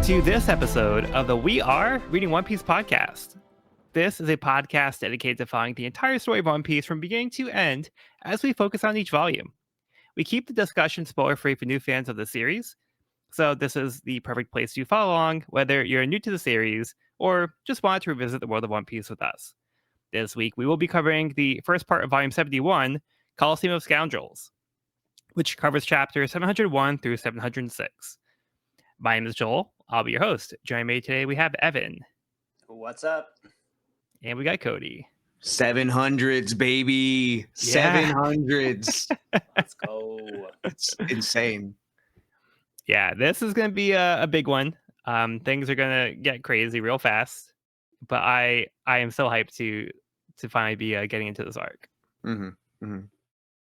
to this episode of the We Are Reading One Piece podcast. This is a podcast dedicated to following the entire story of One Piece from beginning to end as we focus on each volume. We keep the discussion spoiler-free for new fans of the series, so this is the perfect place to follow along, whether you're new to the series or just want to revisit the world of One Piece with us. This week, we will be covering the first part of Volume 71, Coliseum of Scoundrels, which covers chapters 701 through 706. My name is Joel. I'll be your host. Joining me today, we have Evan. What's up? And we got Cody. 700s, baby. Yeah. 700s. Let's go. It's insane. Yeah, this is going to be a big one. Things are going to get crazy real fast. But I am so hyped to finally be getting into this arc. Mm-hmm. Mm-hmm.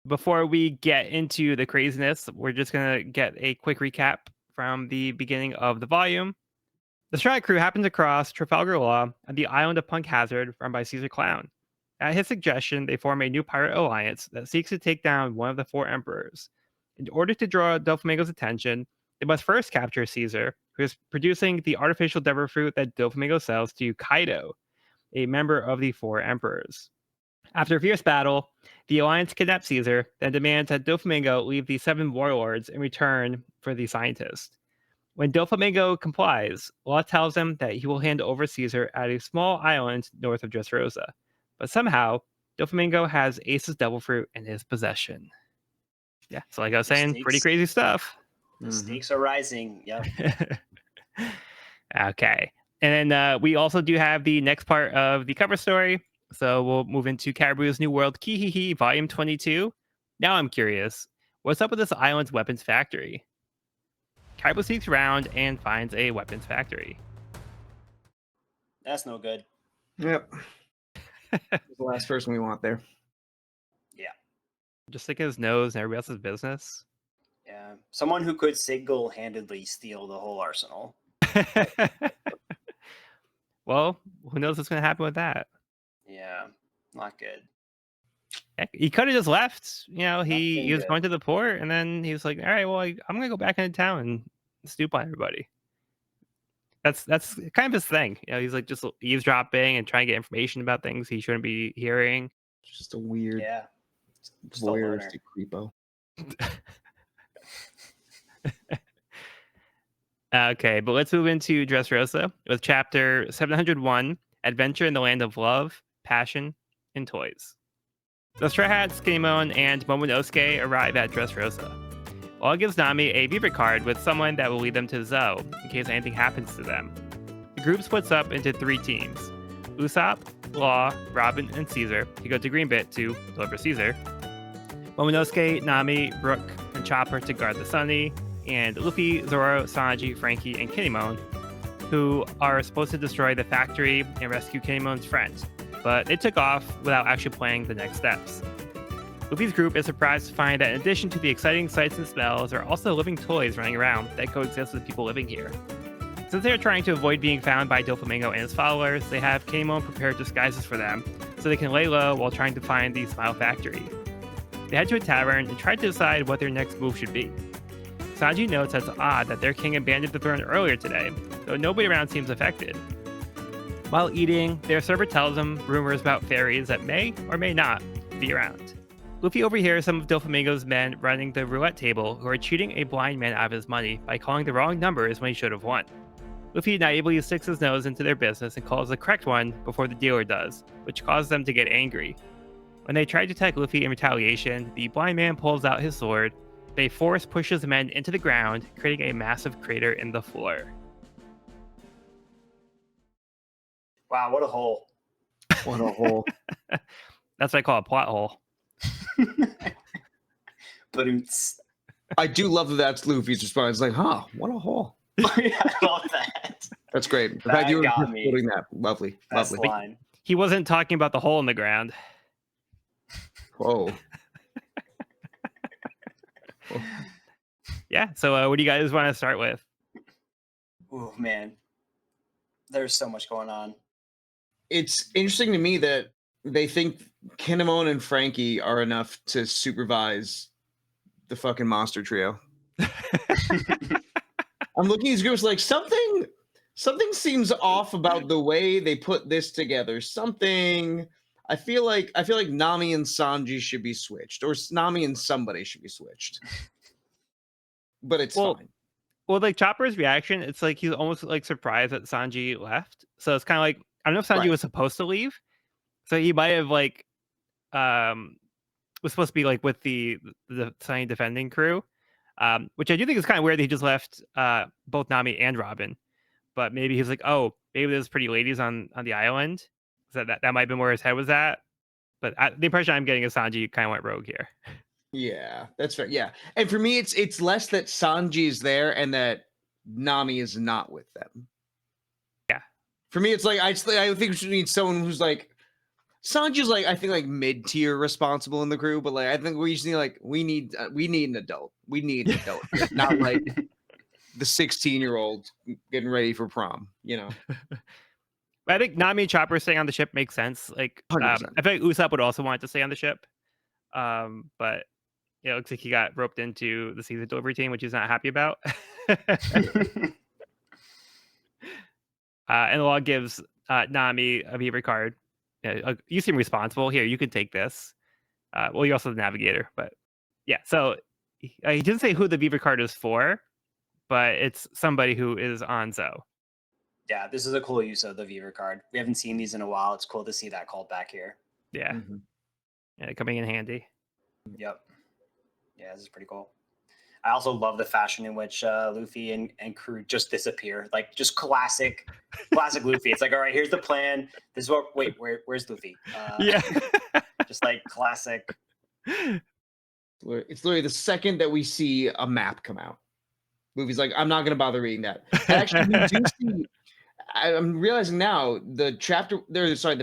Before we get into the craziness, we're just going to get a quick recap from the beginning of the volume. The Strike Crew happens across Trafalgar Law at the island of Punk Hazard run by Caesar Clown. At his suggestion, they form a new pirate alliance that seeks to take down one of the four emperors. In order to draw Doflamingo's attention, they must first capture Caesar, who is producing the artificial devil fruit that Doflamingo sells to Kaido, a member of the four emperors. After a fierce battle, the alliance kidnaps Caesar, then demands that Doflamingo leave the seven warlords in return for the scientist. When Doflamingo complies, Law tells him that he will hand over Caesar at a small island north of Dressrosa. But somehow, Doflamingo has Ace's devil fruit in his possession. Yeah, so like I was saying, pretty crazy stuff. The stakes are rising. Yep. Okay. And then we also do have the next part of the cover story. So we'll move into Caribou's New World Kihihi, Volume 22. Now I'm curious, what's up with this island's weapons factory? Kyros seeks around and finds a weapons factory. That's no good. Yep. The last person we want there. Yeah. Just stick his nose in everybody else's business. Yeah. Someone who could single-handedly steal the whole arsenal. Well, who knows what's going to happen with that? Yeah. Not good. Heck, he could have just left. You know, he was good. going to the port, and then he was like, all right, well, I'm going to go back into town and stoop on everybody. That's kind of his thing. You know, he's like just eavesdropping and trying to get information about things he shouldn't be hearing. Just a weird, Yeah. Just a voyeuristic creepo. Okay, but let's move into Dressrosa with chapter 701, Adventure in the Land of Love, Passion, and Toys. The Straw Hats, Kinemon, and Momonosuke arrive at Dressrosa. Law gives Nami a beaver card with someone that will lead them to Zoe in case anything happens to them. The group splits up into three teams. Usopp, Law, Robin, and Caesar to go to Greenbit to deliver Caesar. Momonosuke, Nami, Brook, and Chopper to guard the Sunny, and Luffy, Zoro, Sanji, Frankie, and Kinemon, who are supposed to destroy the factory and rescue Kinemon's friend, but they took off without actually planning the next steps. Luffy's group is surprised to find that in addition to the exciting sights and smells, there are also living toys running around that coexist with people living here. Since they are trying to avoid being found by Doflamingo and his followers, they have Kinemon prepare disguises for them so they can lay low while trying to find the Smile Factory. They head to a tavern and try to decide what their next move should be. Sanji notes that it's odd that their king abandoned the throne earlier today, though nobody around seems affected. While eating, their server tells them rumors about fairies that may or may not be around. Luffy overhears some of Doflamingo's men running the roulette table who are cheating a blind man out of his money by calling the wrong numbers when he should have won. Luffy naively sticks his nose into their business and calls the correct one before the dealer does, which causes them to get angry. When they try to attack Luffy in retaliation, the blind man pulls out his sword. They force pushes the men into the ground, creating a massive crater in the floor. Wow, what a hole. What a hole. That's what I call a plot hole. But I do love that that's Luffy's response. It's like, huh, what a hole. yeah, I love that. That's great. The That fact you were got just me. quoting that. Lovely. That's the Lovely. line. He wasn't talking about the hole in the ground. Whoa. Yeah, so what do you guys want to start with? Oh, man. There's so much going on. It's interesting to me that they think Kinemon and Frankie are enough to supervise the fucking monster trio. I'm looking at these groups like something seems off about the way they put this together. I feel like Nami and Sanji should be switched, or Nami and somebody should be switched. But it's fine. Well, like Chopper's reaction, it's like he's almost like surprised that Sanji left. So it's kind of like I don't know if Sanji was supposed to leave, so he might have like was supposed to be like with the Sunny defending crew, which I do think is kind of weird that he just left both Nami and Robin. But maybe he's like, oh, maybe there's pretty ladies on the island. So that might have been where his head was at. But the impression I'm getting is Sanji kind of went rogue here. Yeah, that's fair. Yeah, and for me, it's less that Sanji is there and that Nami is not with them. Yeah, for me, it's like I think we need someone who's like Sanji's like I think like mid tier responsible in the crew, but like I think we just need like we need an adult. We need an adult, here, not like the 16-year-old getting ready for prom. You know. I think Nami and Chopper staying on the ship makes sense. Like, I feel like Usopp would also want to stay on the ship, but it looks like he got roped into the season delivery team, which he's not happy about. And the law gives Nami a Viva card. You seem responsible. Here, you can take this. Well, you're also the navigator, but yeah. So he didn't say who the Viva card is for, but it's somebody who is on Zo. Yeah, this is a cool use of the Viva card. We haven't seen these in a while. It's cool to see that called back here. Yeah. Yeah, coming in handy. Yep. Yeah, this is pretty cool. I also love the fashion in which Luffy and crew just disappear. Like, just classic Luffy. It's like, all right, here's the plan. This is what. Wait, where's Luffy? Yeah. Just like classic. It's literally the second that we see a map come out. Luffy's like, I'm not going to bother reading that. And actually, we do see. I'm realizing now the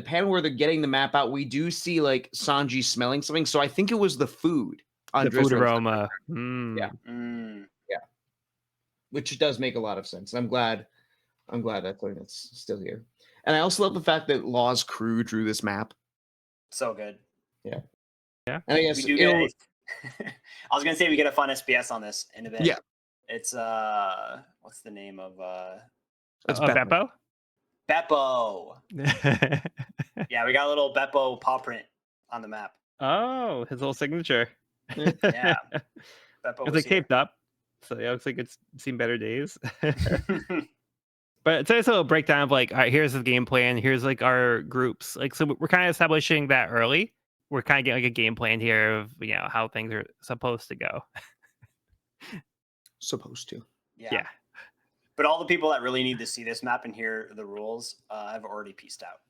panel where they're getting the map out. We do see like Sanji smelling something. So I think it was the food. The food aroma. Yeah. Yeah. Which does make a lot of sense. I'm glad that's something that's still here. And I also love the fact that Law's crew drew this map. So good. Yeah. Yeah. And I guess we do get I was gonna say we get a fun SPS on this in a bit. Yeah. It's what's the name of It's Beppo? Beppo. Yeah, we got a little Beppo paw print on the map. Oh, his little signature. Yeah. Beppo it's like taped up. So yeah, it looks like it's seen better days. But it's nice little breakdown of like, all right, here's the game plan. Here's like our groups. Like, so we're kind of establishing that early. We're kind of getting like a game plan here of, you know, how things are supposed to go. Supposed to. Yeah. But all the people that really need to see this map and hear the rules have already pieced out.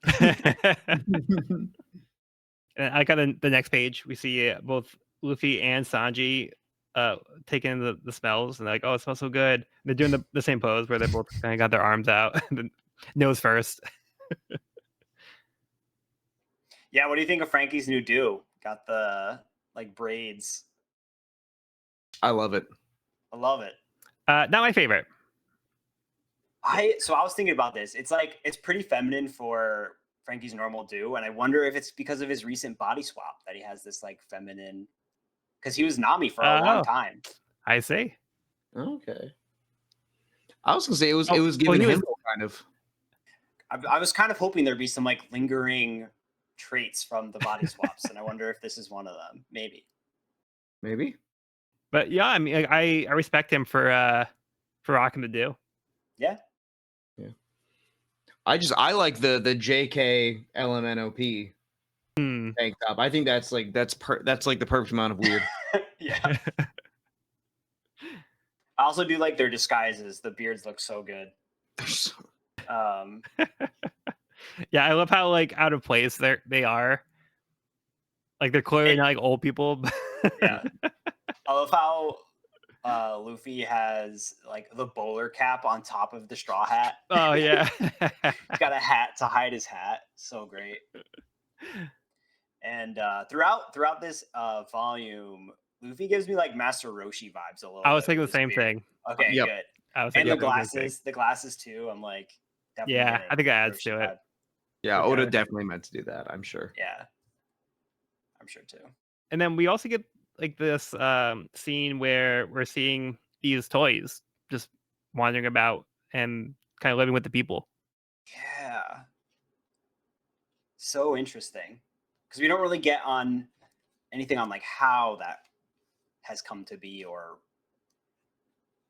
And I got the next page. We see both Luffy and Sanji taking the smells and like, oh, it smells so good. And they're doing the same pose where they both kind of got their arms out, nose first. Yeah, what do you think of Frankie's new do? Got the like braids. I love it. I love it. Not my favorite. I was thinking about this. It's like it's pretty feminine for Frankie's normal do, and I wonder if it's because of his recent body swap that he has this like feminine. Because he was Nami for a long time. I see. Okay. I was gonna say it was giving him kind of. I was kind of hoping there'd be some like lingering traits from the body swaps, and I wonder if this is one of them. Maybe. But yeah, I mean, I respect him for rocking the do. Yeah. I like the JK LMNOP tank top. I think that's like the perfect amount of weird. Yeah. I also do like their disguises. The beards look so good. Yeah, I love how like out of place they are. Like they're clearly not like old people. Yeah. I love how Luffy has like the bowler cap on top of the straw hat. Oh yeah. He's got a hat to hide his hat. So great. And throughout this volume, Luffy gives me like Master Roshi vibes a little. I was thinking the same thing. Okay, Yep. good. I was and thinking the glasses too. I'm like, yeah, I think that adds to it. Yeah, Oda definitely meant to do that. I'm sure. Yeah, I'm sure too. And then we also get like this scene where we're seeing these toys just wandering about and kind of living with the people. Yeah. So interesting. Because we don't really get on anything on like how that has come to be, or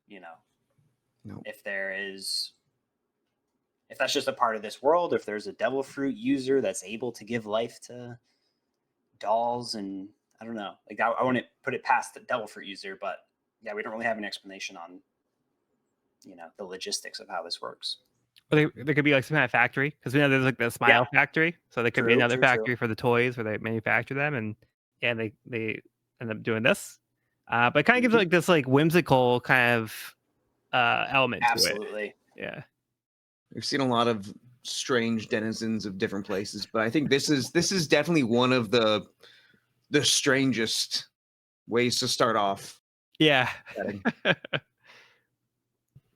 No. if that's just a part of this world, if there's a devil fruit user that's able to give life to dolls, and I don't know. Like I wouldn't put it past the devil fruit user, but yeah, we don't really have an explanation on the logistics of how this works. Or there could be like some kind of factory, because we know there's like the Smile factory, so there could be another factory for the toys where they manufacture them, and they end up doing this. But it kind of gives like this like whimsical kind of element to it. Absolutely. Yeah. We've seen a lot of strange denizens of different places, but I think this is definitely one of the strangest ways to start off. Yeah.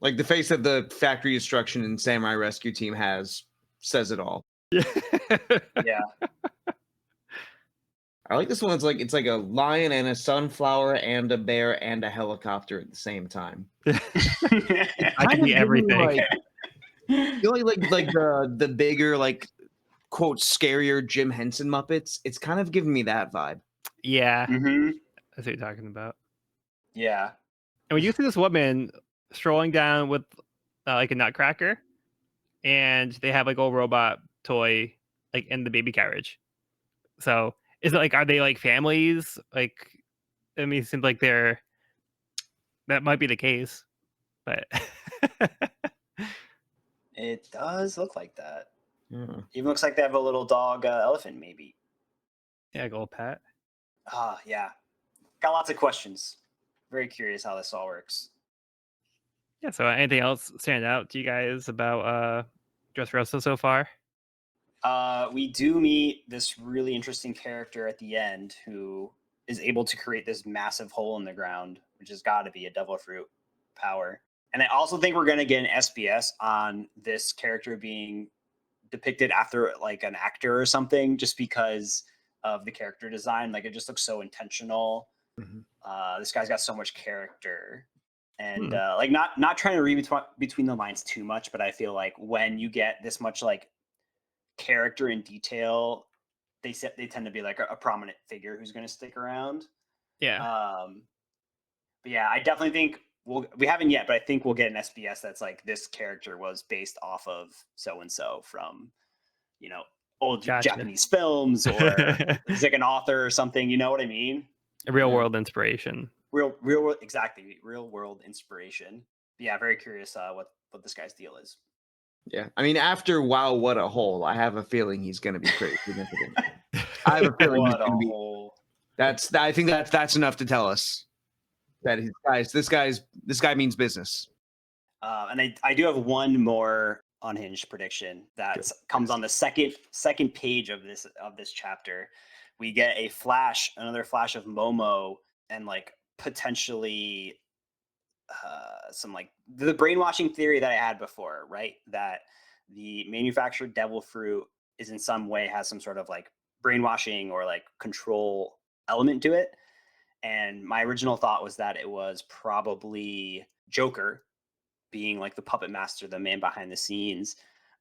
Like the face that the factory destruction and Samurai Rescue Team has says it all. Yeah. I like this one. It's like a lion and a sunflower and a bear and a helicopter at the same time. I can be everything. Like the bigger, like, quote, scarier Jim Henson Muppets. It's kind of giving me that vibe. Yeah. Mm-hmm. That's what you're talking about. Yeah. And when you see this woman strolling down with like a nutcracker, and they have like a robot toy like in the baby carriage. So is it like, are they like families? Like, I mean, it seems like that might be the case, but It does look like that. Yeah. Even looks like they have a little dog elephant, maybe. Yeah, gold pet. Yeah. Got lots of questions. Very curious how this all works. Yeah, so anything else stand out to you guys about Dressrosa so far? We do meet this really interesting character at the end who is able to create this massive hole in the ground, which has got to be a devil fruit power. And I also think we're going to get an SBS on this character being depicted after like an actor or something, just because of the character design. Like it just looks so intentional. Mm-hmm. This guy's got so much character, and like not trying to read between the lines too much, but I feel like when you get this much like character and detail, they tend to be like a prominent figure who's going to stick around. Yeah. But yeah, I definitely think we haven't yet, but I think we'll get an SBS that's like this character was based off of so and so from old Japanese films, or he's like an author or something. You know what I mean? A real world inspiration. Real world, exactly. Real world inspiration. But yeah, very curious what this guy's deal is. Yeah, I mean, after Wow, What a Hole, I have a feeling he's going to be pretty significant. I have a feeling he's going to be. Hole. I think that's enough to tell us that this guy means business. And I do have one more unhinged prediction that comes on the second page of this chapter. We get another flash of Momo, and like potentially some like the brainwashing theory that I had before, right? That the manufactured devil fruit is in some way has some sort of like brainwashing or like control element to it. And my original thought was that it was probably Joker being like the puppet master, the man behind the scenes.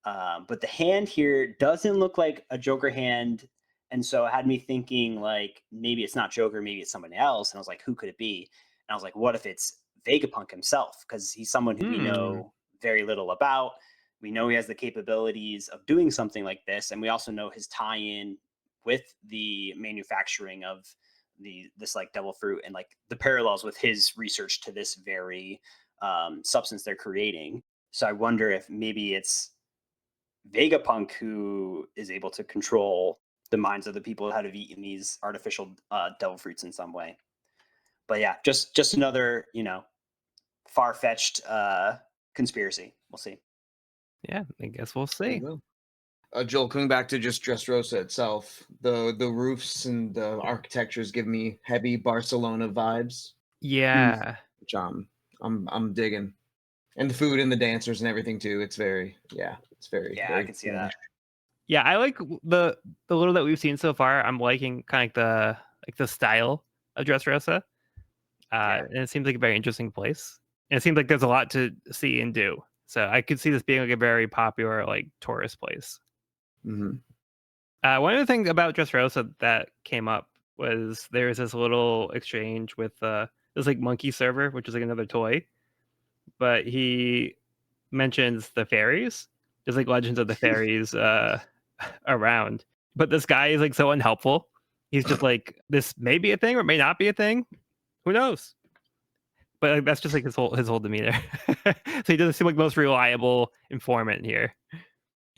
But the hand here doesn't look like a Joker hand. And so it had me thinking like, maybe it's not Joker, maybe it's somebody else. And I was like, who could it be? And I was like, what if it's Vegapunk himself? Because he's someone who we know very little about. We know he has the capabilities of doing something like this. And we also know his tie-in with the manufacturing of this like devil fruit, and like the parallels with his research to this very substance they're creating. So I wonder if maybe it's Vegapunk who is able to control the minds of the people that have eaten these artificial devil fruits in some way. But yeah, just another far-fetched conspiracy. We'll see. Yeah, I guess we'll see. Joel, coming back to just Dressrosa itself, the roofs and the architectures give me heavy Barcelona vibes. Yeah, which I'm digging, and the food and the dancers and everything too. It's very Yeah, very I can see that. Yeah, I like the little that we've seen so far. I'm liking kind of the style of Dressrosa. And it seems like a very interesting place. And it seems like there's a lot to see and do. So I could see this being like a very popular like tourist place. Mm-hmm. One of the things about Dressrosa that came up was there was this little exchange with this like monkey server, which is like another toy. But he mentions the fairies. There's like legends of the fairies around. But this guy is like so unhelpful. He's just like, this may be a thing or it may not be a thing. Who knows? But like, that's just like his whole demeanor. So he doesn't seem like the most reliable informant here.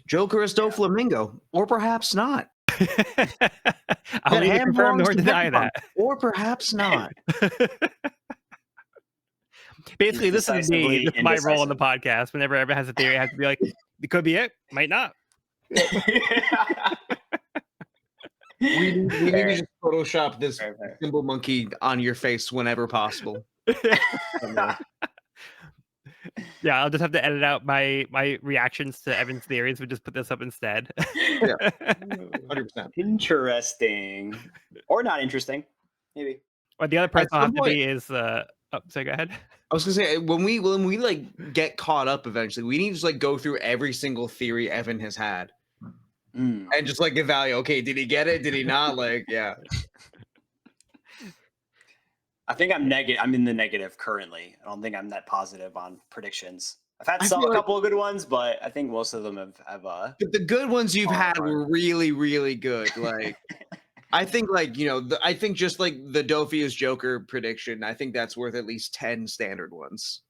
Joker is Doflamingo, or perhaps not. I'll neither confirm nor deny that. Or perhaps not. Basically, this is me. This is my role on the podcast. Whenever everyone has a theory, I have to be like, it could be it, might not. We need to just Photoshop this symbol monkey on your face whenever possible. Yeah, I'll just have to edit out my reactions to Evan's theories. We just put this up instead. Yeah, 100%. Interesting, or not interesting, maybe. Or the other person I'll have to be is. Oh, sorry, go ahead. I was gonna say when we like get caught up eventually, we need to just like go through every single theory Evan has had, and just like evaluate. Okay, did he get it? Did he not? Like, yeah. I think I'm negative. I'm in the negative currently. I don't think I'm that positive on predictions. I've had a couple of good ones, but I think most of them have but the good ones you've had were really, really good. Like, I think, like, you know, I think just like the Dophius Joker prediction, I think that's worth at least 10 standard ones.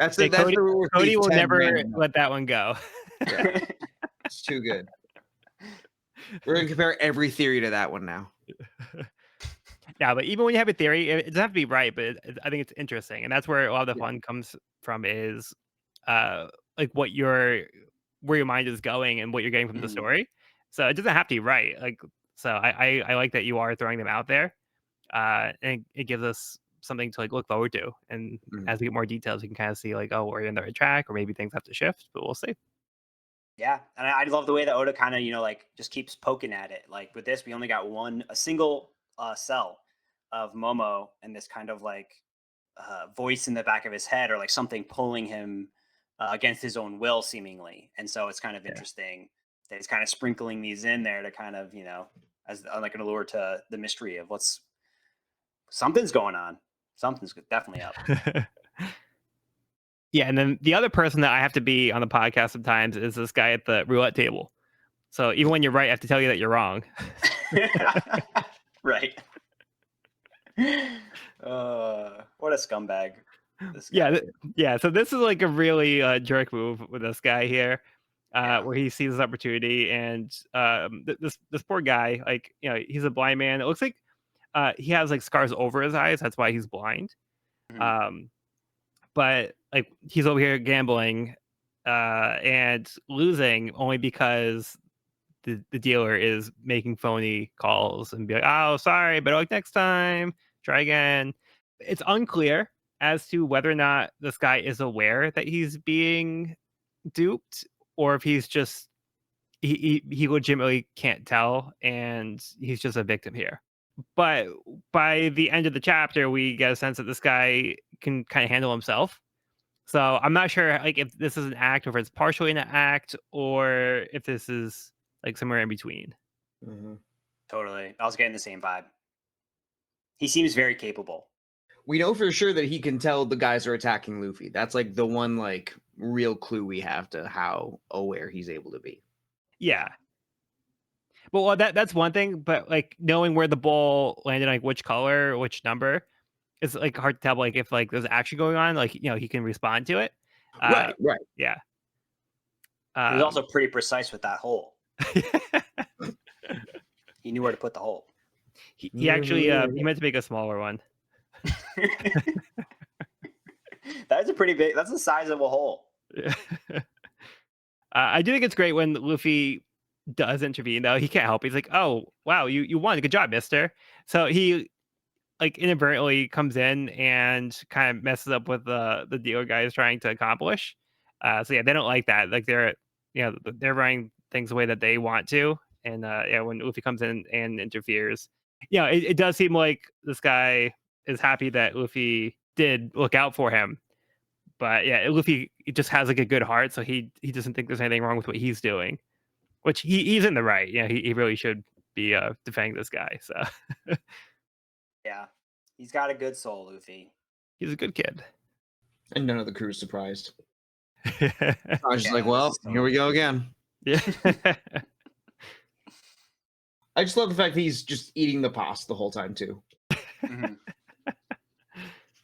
Cody will never let that one go. Yeah. It's too good. We're gonna compare every theory to that one now. Yeah, but even when you have a theory, it doesn't have to be right, but I think it's interesting, and that's where a lot of the fun comes from. Is like where your mind is going and what you're getting from the story. So it doesn't have to be right. Like, so I like that you are throwing them out there, and it gives us something to like look forward to. And as we get more details, we can kind of see like, oh, we're in the right track, or maybe things have to shift, but we'll see. Yeah, and I love the way that Oda kind of, you know, like just keeps poking at it. Like with this, we only got a single cell of Momo, and this kind of like voice in the back of his head, or like something pulling him against his own will, seemingly. And so it's kind of interesting that he's kind of sprinkling these in there to kind of, you know, as like an allure to the mystery of something's going on. Something's definitely up. Yeah, and then the other person that I have to be on the podcast sometimes is this guy at the roulette table. So even when you're right, I have to tell you that you're wrong. Right. What a scumbag. Yeah. So this is like a really jerk move with this guy here, where he sees this opportunity, and this poor guy, like, you know, he's a blind man. It looks like he has like scars over his eyes. That's why he's blind. But like he's over here gambling and losing only because the dealer is making phony calls and be like, oh, sorry, but like next time, try again. It's unclear as to whether or not this guy is aware that he's being duped, or if he's just he legitimately can't tell and he's just a victim here. But by the end of the chapter, we get a sense that this guy can kind of handle himself. So I'm not sure like if this is an act, or if it's partially an act, or if this is like somewhere in between. Totally. I was getting the same vibe. He seems very capable. We know for sure that he can tell the guys are attacking Luffy. That's like the one like real clue we have to how aware he's able to be. Yeah. But well, that's one thing, but like knowing where the ball landed, like which color, which number, is like hard to tell. Like if like there's action going on, like, you know, he can respond to it. Right. Yeah. He was also pretty precise with that hole. He knew where to put the hole. He actually he meant to make a smaller one. That's a pretty big. That's the size of a hole. I do think it's great when Luffy does intervene, though. He can't help. He's like, "Oh, wow, you won. Good job, mister." So he like inadvertently comes in and kind of messes up with the dealer guy is trying to accomplish. So yeah, they don't like that. Like they're running things the way that they want to. And when Luffy comes in and interferes, it does seem like this guy is happy that Luffy did look out for him. But yeah, Luffy just has like a good heart, so he doesn't think there's anything wrong with what he's doing, which he's in the right. Yeah, he really should be defending this guy. So Yeah, he's got a good soul, Luffy. he's a good kid. And none of the crew's surprised. Yeah. I was just Yeah, like, well, this is here we go again. I just love the fact that he's just eating the pasta the whole time too. Mhm.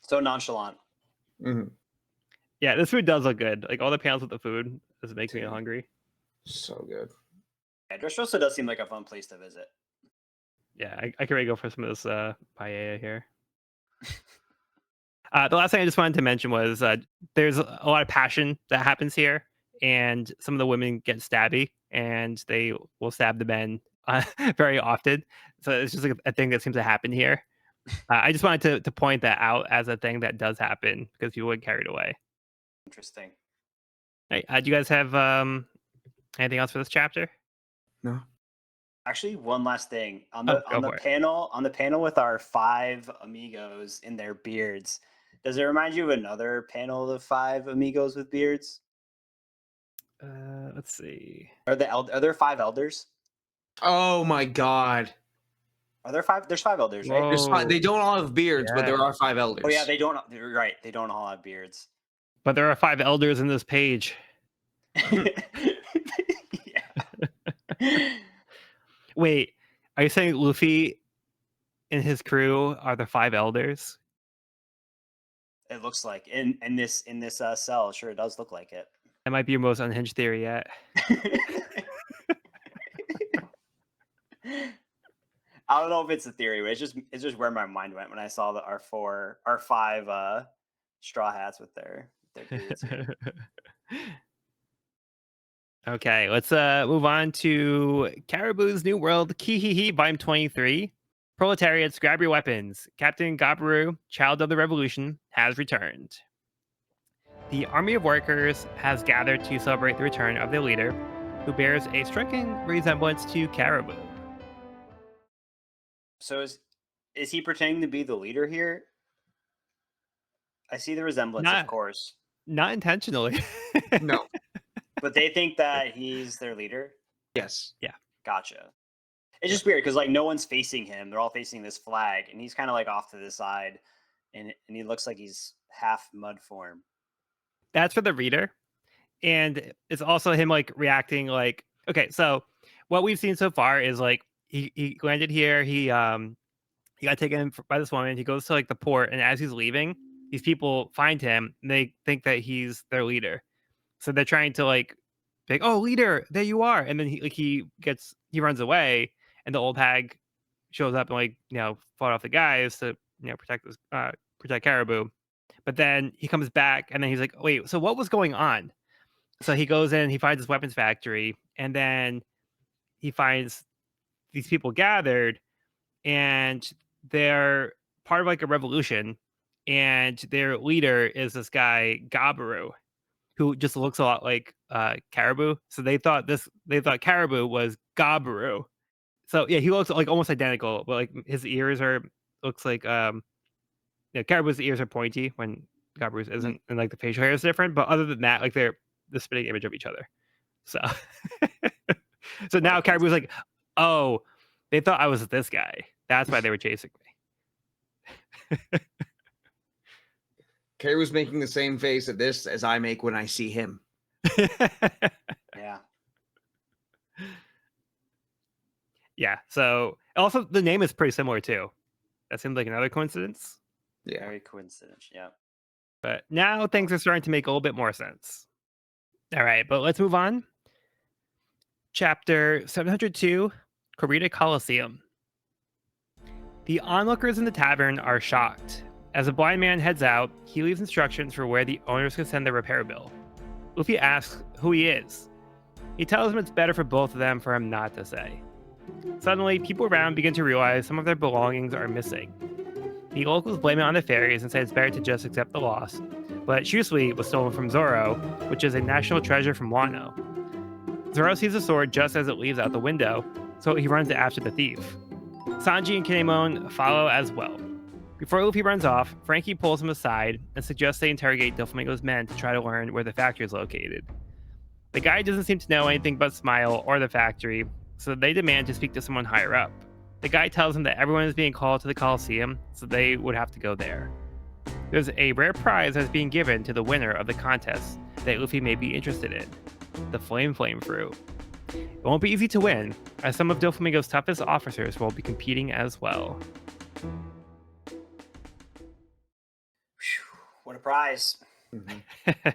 So nonchalant. Mhm. Yeah, this food does look good. Like all the panels with the food, this makes me hungry. So good. Yeah, Dressrosa does seem like a fun place to visit. Yeah, I can really go for some of this paella here. The last thing I just wanted to mention was there's a lot of passion that happens here, and some of the women get stabby, and they will stab the men very often. So it's just like a thing that seems to happen here. I just wanted to point that out as a thing that does happen because people get carried away. Interesting. Hey, do you guys have anything else for this chapter? No. Actually, one last thing on Oh, the go for it. panel with our 5 amigos in their beards. Does it remind you of another panel of 5 amigos with beards? Let's see. Are there 5 elders? Oh my god. Are there 5? There's 5 elders, right? There's Whoa. they don't all have beards, but there Yeah. are 5 elders. Oh yeah, they don't. You're right. They don't all have beards. But there are 5 elders in this page. Yeah. Wait, are you saying Luffy and his crew are the 5 elders? It looks like in this cell, sure it does look like it. That might be your most unhinged theory yet. I don't know if it's a theory, but it's just where my mind went when I saw our 5 straw hats with their beards. Okay, let's move on to Caribou's New World, Kihihi, Volume 23. Proletariats, grab your weapons. Captain Gabaru, Child of the Revolution, has returned. The army of workers has gathered to celebrate the return of their leader, who bears a striking resemblance to Caribou. So is he pretending to be the leader here? I see the resemblance, of course. Not intentionally. No. But they think that he's their leader? Yes. Yeah. Gotcha. It's just weird because like no one's facing him. They're all facing this flag, and he's kind of like off to the side, and he looks like he's half mud form. That's for the reader. And it's also him like reacting like, okay, so what we've seen so far is like he landed here, he got taken by this woman, he goes to like the port, and as he's leaving, these people find him and they think that he's their leader. So they're trying to like oh, leader, there you are. And then he runs away, and the old hag shows up and like, fought off the guys to, protect Caribou. But then he comes back, and then he's like, wait, so what was going on? So he goes in, he finds this weapons factory, and then he finds these people gathered, and they're part of like a revolution, and their leader is this guy Gabaru, who just looks a lot like Caribou. So they thought Caribou was Gabaru. So yeah, he looks like almost identical, but like his ears looks like Caribou's ears are pointy when Gabaru's isn't, and like the facial hair is different. But other than that, like they're the spitting image of each other. So so now Caribou's like, oh, they thought I was this guy. That's why they were chasing me. Caribou's making the same face at this as I make when I see him. Yeah. Yeah. So also the name is pretty similar too. That seems like another coincidence. Yeah. Very coincidence. Yeah. But now things are starting to make a little bit more sense. All right, but let's move on. Chapter 702, Corrida Coliseum. The onlookers in the tavern are shocked. As a blind man heads out, he leaves instructions for where the owners can send their repair bill. Luffy asks who he is. He tells him it's better for both of them for him not to say. Suddenly, people around begin to realize some of their belongings are missing. The locals blame it on the fairies and say it's better to just accept the loss, but Shusui was stolen from Zoro, which is a national treasure from Wano. Zoro sees the sword just as it leaves out the window, so he runs after the thief. Sanji and Kinemon follow as well. Before Luffy runs off, Frankie pulls him aside and suggests they interrogate Doflamingo's men to try to learn where the factory is located. The guy doesn't seem to know anything but Smile or the factory, so they demand to speak to someone higher up. The guy tells them that everyone is being called to the Coliseum, so they would have to go there. There's a rare prize that's being given to the winner of the contest that Luffy may be interested in, the Flame Fruit. It won't be easy to win, as some of Doflamingo's toughest officers will be competing as well. What a prize. Mm-hmm.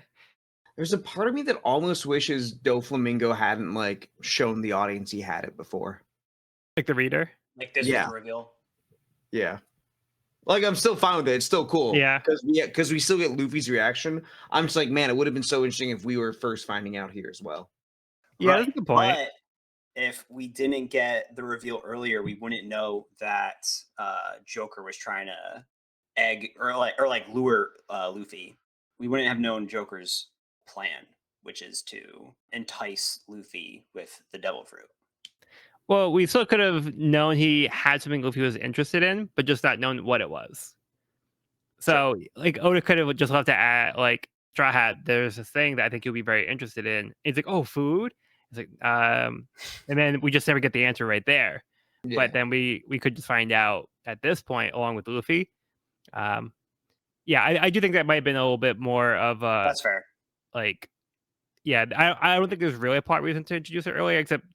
There's a part of me that almost wishes Doflamingo hadn't like shown the audience he had it before. Like the reader? Like this was the reveal. Yeah. Like I'm still fine with it. It's still cool. Yeah. Because we still get Luffy's reaction. I'm just like, man, it would have been so interesting if we were first finding out here as well. Yeah, that's a good point. But if we didn't get the reveal earlier, we wouldn't know that Joker was trying to egg or lure Luffy. We wouldn't have known Joker's plan, which is to entice Luffy with the devil fruit. Well, we still could have known he had something Luffy was interested in, but just not known what it was. So, like, Oda could have just left to add, like, Straw Hat, there's this thing that I think you'll be very interested in. It's like, oh, food? It's like, and then we just never get the answer right there. Yeah. But then we could just find out at this point, along with Luffy. Yeah, I do think that might have been a little bit more of a... That's fair. Like, yeah, I don't think there's really a plot reason to introduce it earlier, except...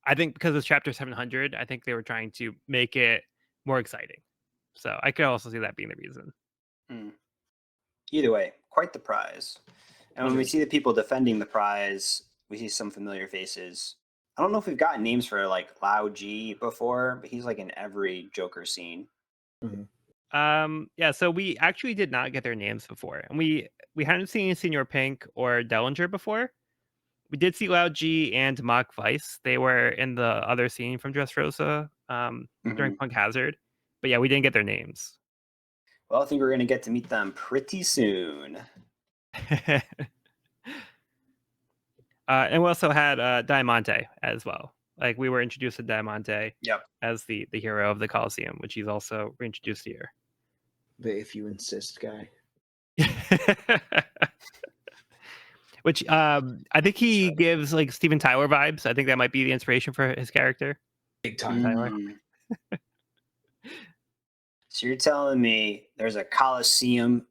I think because it's chapter 700, I think they were trying to make it more exciting. So I could also see that being the reason. Either way, quite the prize. And when we see the people defending the prize, we see some familiar faces. I don't know if we've gotten names for like Lao G before, but he's like in every Joker scene. Mm-hmm. Yeah, so we actually did not get their names before. And we hadn't seen Senor Pink or Dellinger before. We did see Lao G and Mach Weiss. They were in the other scene from Dressrosa during Punk Hazard. But yeah, we didn't get their names. Well, I think we're going to get to meet them pretty soon. And we also had Diamante as well. Like, we were introduced to Diamante as the hero of the Coliseum, which he's also reintroduced here. The if you insist guy. Which I think he gives like Steven Tyler vibes. I think that might be the inspiration for his character. Big time Tyler. So you're telling me there's a Coliseum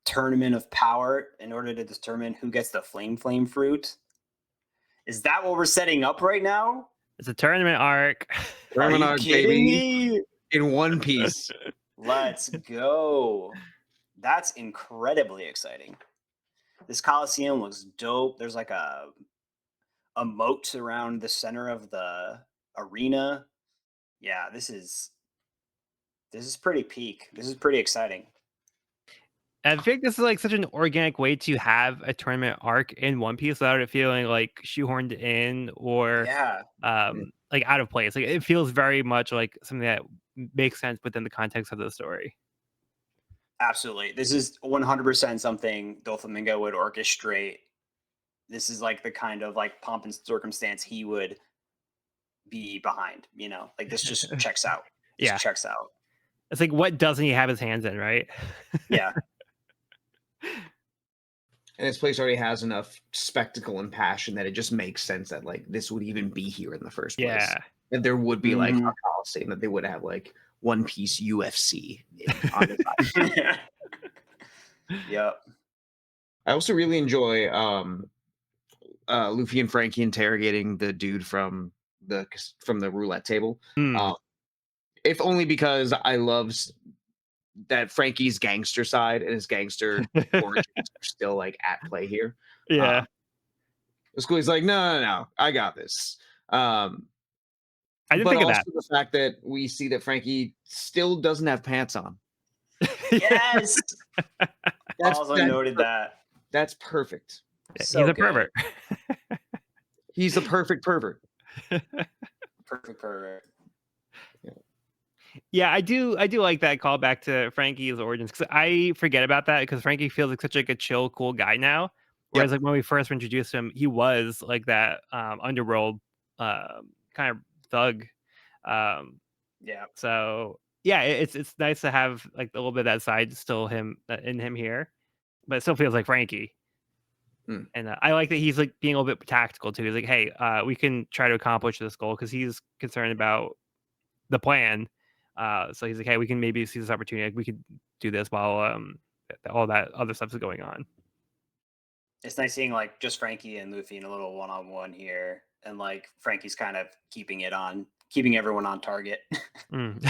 tournament of power in order to determine who gets the flame fruit? Is that what we're setting up right now? It's a tournament arc. Tournament arc, baby. In One Piece. Let's go. That's incredibly exciting. This Coliseum looks dope. There's like a moat around the center of the arena. Yeah, this is pretty peak. This is pretty exciting. I think this is like such an organic way to have a tournament arc in One Piece without it feeling like shoehorned in or like out of place. Like, it feels very much like something that makes sense within the context of the story. Absolutely. This is 100% something Doflamingo would orchestrate. This is like the kind of like pomp and circumstance he would be behind, you know? Like, this just checks out. This checks out. It's like, what doesn't he have his hands in, right? Yeah. And this place already has enough spectacle and passion that it just makes sense that like this would even be here in the first place. Yeah. That there would be like a Coliseum, that they would have like One Piece UFC on the side. Yep. I also really enjoy Luffy and Frankie interrogating the dude from the roulette table. If only because I love that Frankie's gangster side and his gangster origins are still like at play here. Yeah. It's cool. He's like, no, I got this. I didn't think of that. The fact that we see that Frankie still doesn't have pants on. Yes. I also noted that. That's perfect. So he's a pervert. He's a perfect pervert. Perfect pervert. Yeah, I do like that callback to Frankie's origins, because I forget about that, because Frankie feels like such like a chill, cool guy now. Whereas like when we first introduced him, he was like that underworld kind of thug. So yeah, it's nice to have like a little bit of that side still in him here, but it still feels like Frankie. Hmm. And I like that he's like being a little bit tactical too. He's like, hey, we can try to accomplish this goal because he's concerned about the plan. So he's like, hey, we can maybe see this opportunity. Like, we could do this while all that other stuff is going on. It's nice seeing like just Frankie and Luffy in a little one-on-one here, and like Frankie's kind of keeping everyone on target. Mm.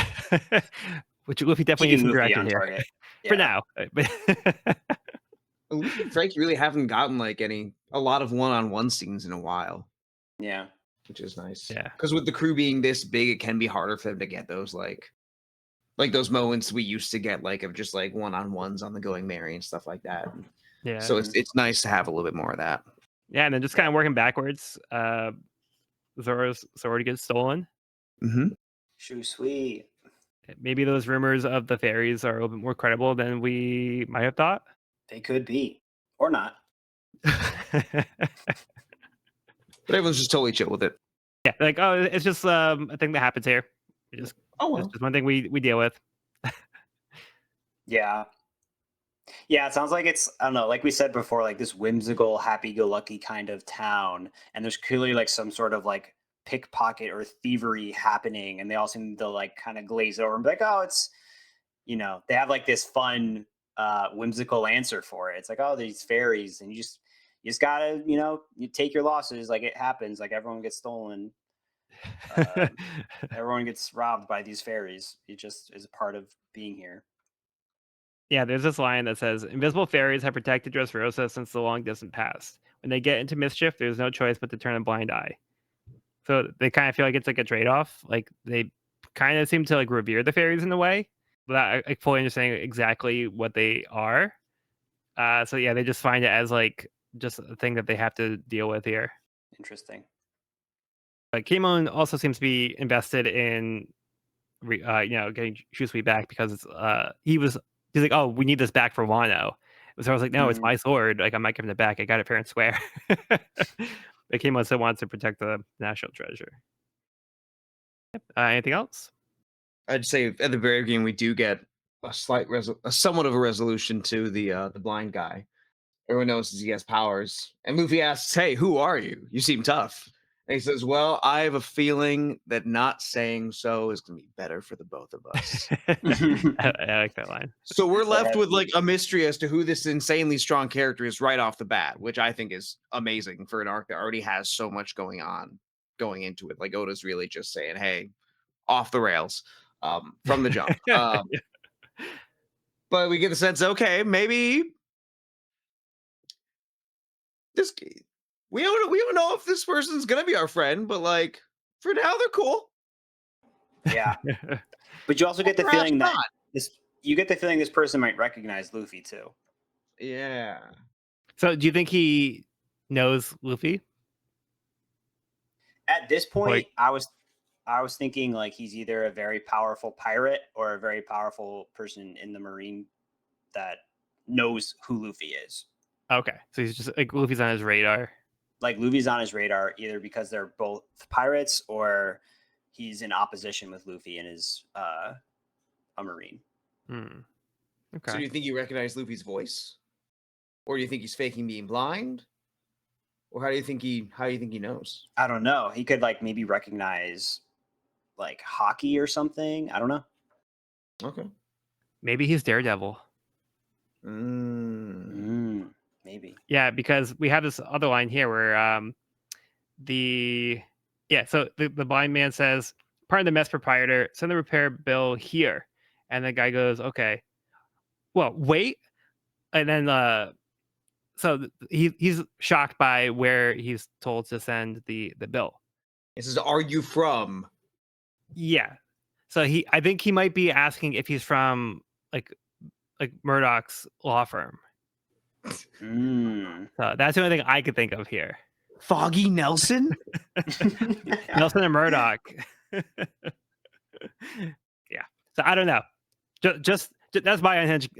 Which Luffy definitely needs Keeping some Luffy direction on here target. for Yeah. now. But Luffy and Frankie really haven't gotten like a lot of one-on-one scenes in a while, Yeah. which is nice. Yeah. Because with the crew being this big, it can be harder for them to get those like those moments we used to get like of just like one-on-ones on the Going Merry and stuff like that. yeah. So it's nice to have a little bit more of that. Yeah, and then just kind of working backwards. Zoro's sword gets stolen. Mm-hmm. Shoo sweet. Maybe those rumors of the fairies are a little bit more credible than we might have thought. They could be. Or not. But everyone's just totally chill with it. Yeah, like, oh, it's just a thing that happens here. It's Oh just one thing we deal with. Yeah. Yeah, it sounds like it's, I don't know, like we said before, like this whimsical, happy-go-lucky kind of town, and there's clearly like some sort of like pickpocket or thievery happening, and they all seem to like kind of glaze over and be like, oh, it's, they have like this fun, whimsical answer for it. It's like, oh, these fairies, and you just gotta, you take your losses, like it happens, like everyone gets stolen, everyone gets robbed by these fairies. It just is a part of being here. Yeah, there's this line that says, invisible fairies have protected Dressrosa since the long distant past. When they get into mischief, there's no choice but to turn a blind eye. So they kind of feel like it's like a trade-off. Like they kind of seem to like revere the fairies in a way, without like fully understanding exactly what they are. So yeah, they just find it as like just a thing that they have to deal with here. Interesting. But Kimon also seems to be invested in, getting Shusui back because it's he's like, oh, we need this back for Wano. So I was like, no, it's my sword. Like, I'm not giving it back. I got it fair and square. But Kimon still wants to protect the national treasure. Yep. Anything else? I'd say at the very beginning we do get a somewhat of a resolution to the blind guy. Everyone knows he has powers, and Luffy asks, "Hey, who are you? You seem tough." And he says, "Well, I have a feeling that not saying so is going to be better for the both of us." I like that line. So we're left with like a mystery as to who this insanely strong character is right off the bat, which I think is amazing for an arc that already has so much going on going into it. Like Oda's really just saying, "Hey, off the rails." From the jump. But we get the sense, okay, maybe this we don't know if this person's gonna be our friend, but like for now they're cool. Yeah. But you also get the Perhaps feeling that not. this person might recognize Luffy too. Yeah. So do you think he knows Luffy? At this point, Like- I was thinking like he's either a very powerful pirate or a very powerful person in the Marine that knows who Luffy is. Okay, so he's just like Luffy's on his radar. Like Luffy's on his radar either because they're both pirates or he's in opposition with Luffy and is a Marine. Okay. So do you think you recognize Luffy's voice? Or do you think he's faking being blind? Or how do you think he knows? I don't know. He could like maybe recognize like hockey or something. I don't know. Okay. Maybe he's Daredevil. Maybe. Yeah, because we have this other line here where so the blind man says, pardon the mess proprietor, send the repair bill here. And the guy goes, okay. Well, wait. And then so he's shocked by where he's told to send the bill. It says, "Are you from?" Yeah. So I think he might be asking if he's from like Murdoch's law firm. So that's the only thing I could think of here. Foggy Nelson? Nelson and Murdoch. Yeah. So I don't know. Just that's my unhinged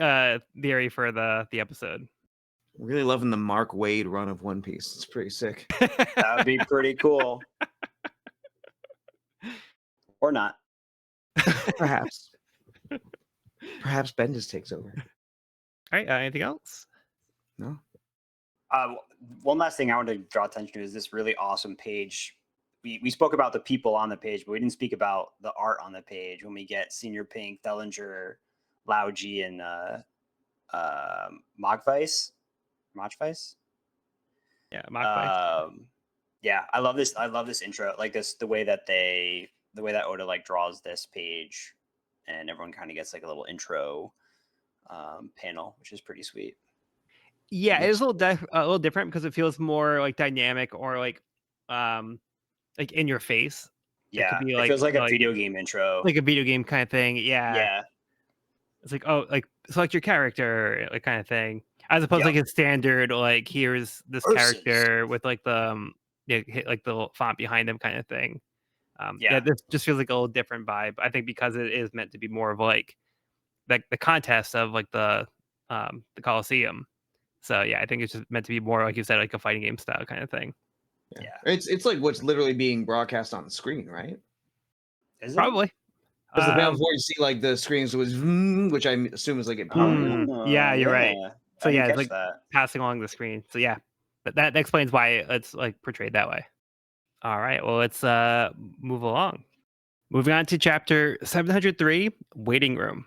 theory for the episode. Really loving the Mark Wade run of One Piece. It's pretty sick. That would be pretty cool. Or not. Perhaps. Perhaps Bendis takes over. All right. Anything else? No. One last thing I want to draw attention to is this really awesome page. We spoke about the people on the page, but we didn't speak about the art on the page when we get Senior Pink, Thelinger, Lauji, and Machweiss. Yeah, Mach Yeah, I love this. I love this intro. Like the way that Oda like draws this page, and everyone kind of gets like a little intro panel, which is pretty sweet. Yeah, it is a little different because it feels more like dynamic or like in your face. Yeah, could be it feels like a video game intro, like a video game kind of thing. Yeah, it's like, oh, like select your character, like kind of thing, as opposed to like a standard like here's this character with like the like the font behind them kind of thing. This just feels like a little different vibe. I think because it is meant to be more of like the contest of like the Coliseum. So yeah, I think it's just meant to be more, like you said, like a fighting game style kind of thing. Yeah. It's like what's literally being broadcast on the screen, right? Is it? Probably. Because the before you see like the screens was, which I assume is like it. Yeah, you're right. So yeah, it's like that. passing along the screen. So yeah, but that explains why it's like portrayed that way. All right, well let's move along. Moving on to chapter 703, Waiting Room.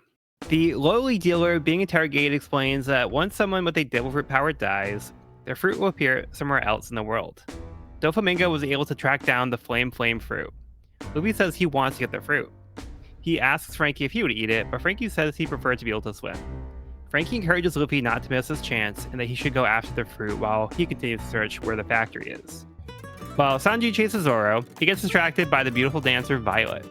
The lowly dealer being interrogated explains that once someone with a devil fruit power dies, their fruit will appear somewhere else in the world. Doflamingo was able to track down the flame fruit. Luffy says he wants to get the fruit. He asks Frankie if he would eat it, but Frankie says he preferred to be able to swim. Frankie encourages Luffy not to miss his chance and that he should go after the fruit while he continues to search where the factory is. While Sanji chases Zoro, he gets distracted by the beautiful dancer Violet.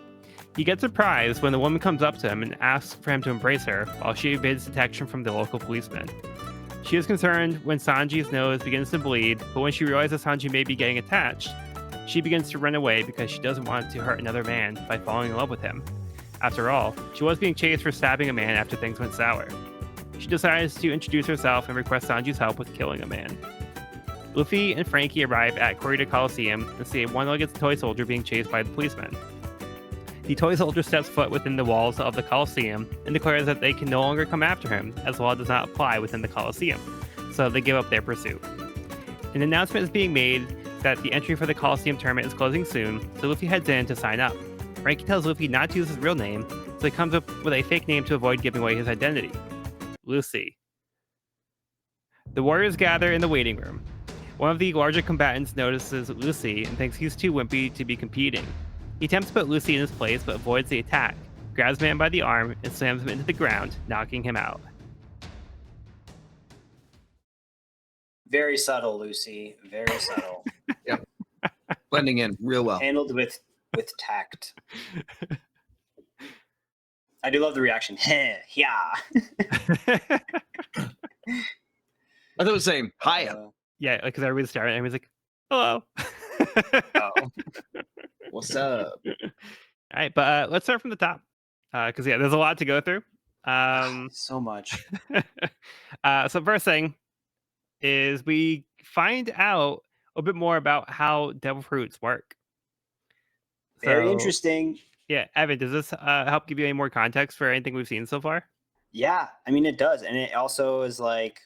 He gets surprised when the woman comes up to him and asks for him to embrace her while she evades detection from the local policeman. She is concerned when Sanji's nose begins to bleed, but when she realizes Sanji may be getting attached, she begins to run away because she doesn't want to hurt another man by falling in love with him. After all, she was being chased for stabbing a man after things went sour. She decides to introduce herself and request Sanji's help with killing a man. Luffy and Frankie arrive at Corrida Coliseum and see a one-legged toy soldier being chased by the policeman. The toy soldier steps foot within the walls of the Coliseum and declares that they can no longer come after him, as the law does not apply within the Coliseum, so they give up their pursuit. An announcement is being made that the entry for the Coliseum tournament is closing soon, so Luffy heads in to sign up. Frankie tells Luffy not to use his real name, so he comes up with a fake name to avoid giving away his identity. Lucy. The warriors gather in the waiting room. One of the larger combatants notices Lucy and thinks he's too wimpy to be competing. He attempts to put Lucy in his place but avoids the attack, grabs the man by the arm, and slams him into the ground, knocking him out. Very subtle, Lucy. Very subtle. Yep. Blending in real well. Handled with tact. I do love the reaction. Yeah. I thought it was saying hiya. Yeah, because everybody's staring at him. He's like, hello. Oh. What's up? All right, but let's start from the top. Because there's a lot to go through. So much. So first thing is we find out a bit more about how devil fruits work. Very interesting. Yeah, Evan, does this help give you any more context for anything we've seen so far? Yeah, I mean it does, and it also is like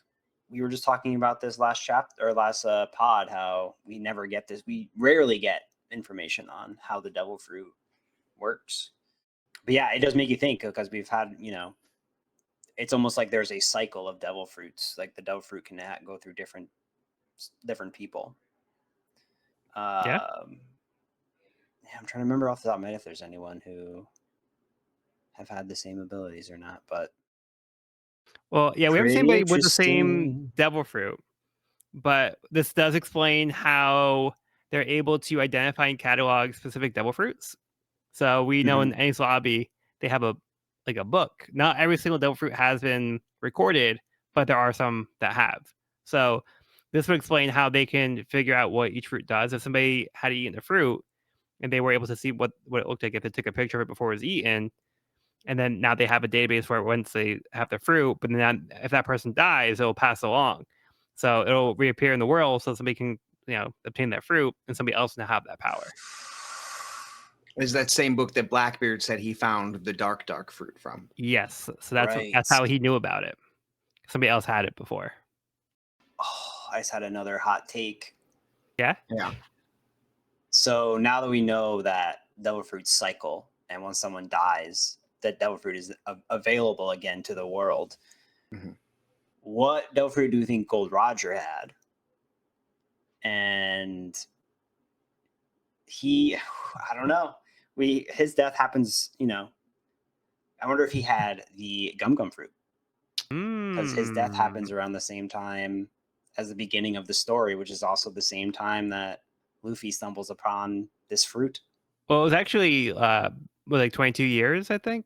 we were just talking about this last chapter or last pod. How we never get this. We rarely get information on how the devil fruit works. But yeah, it does make you think because we've had, it's almost like there's a cycle of devil fruits. Like the devil fruit can go through different people. Yeah, I'm trying to remember off the top of my head if there's anyone who have had the same abilities or not. But well, yeah, we haven't seen anybody with the same devil fruit, but this does explain how they're able to identify and catalog specific devil fruits. So we know in Enies Lobby they have a book. Not every single devil fruit has been recorded, but there are some that have. So this would explain how they can figure out what each fruit does. If somebody had eaten the fruit and they were able to see what it looked like if they took a picture of it before it was eaten, and then now they have a database where once they have the fruit, but then if that person dies, it'll pass along. So it'll reappear in the world so somebody can, obtain that fruit and somebody else will have that power. Is that same book that Blackbeard said he found the dark fruit from? Yes. So that's Right. how he knew about it. Somebody else had it before. Oh, I just had another hot take. Yeah. Yeah. So now that we know that devil fruits cycle, and when someone dies, that devil fruit is available again to the world. Mhm. What devil fruit do you think Gold Roger had? And I don't know. His death happens, I wonder if he had the gum fruit, because his death happens around the same time as the beginning of the story, which is also the same time that Luffy stumbles upon this fruit. Well, it was actually like 22 years, I think.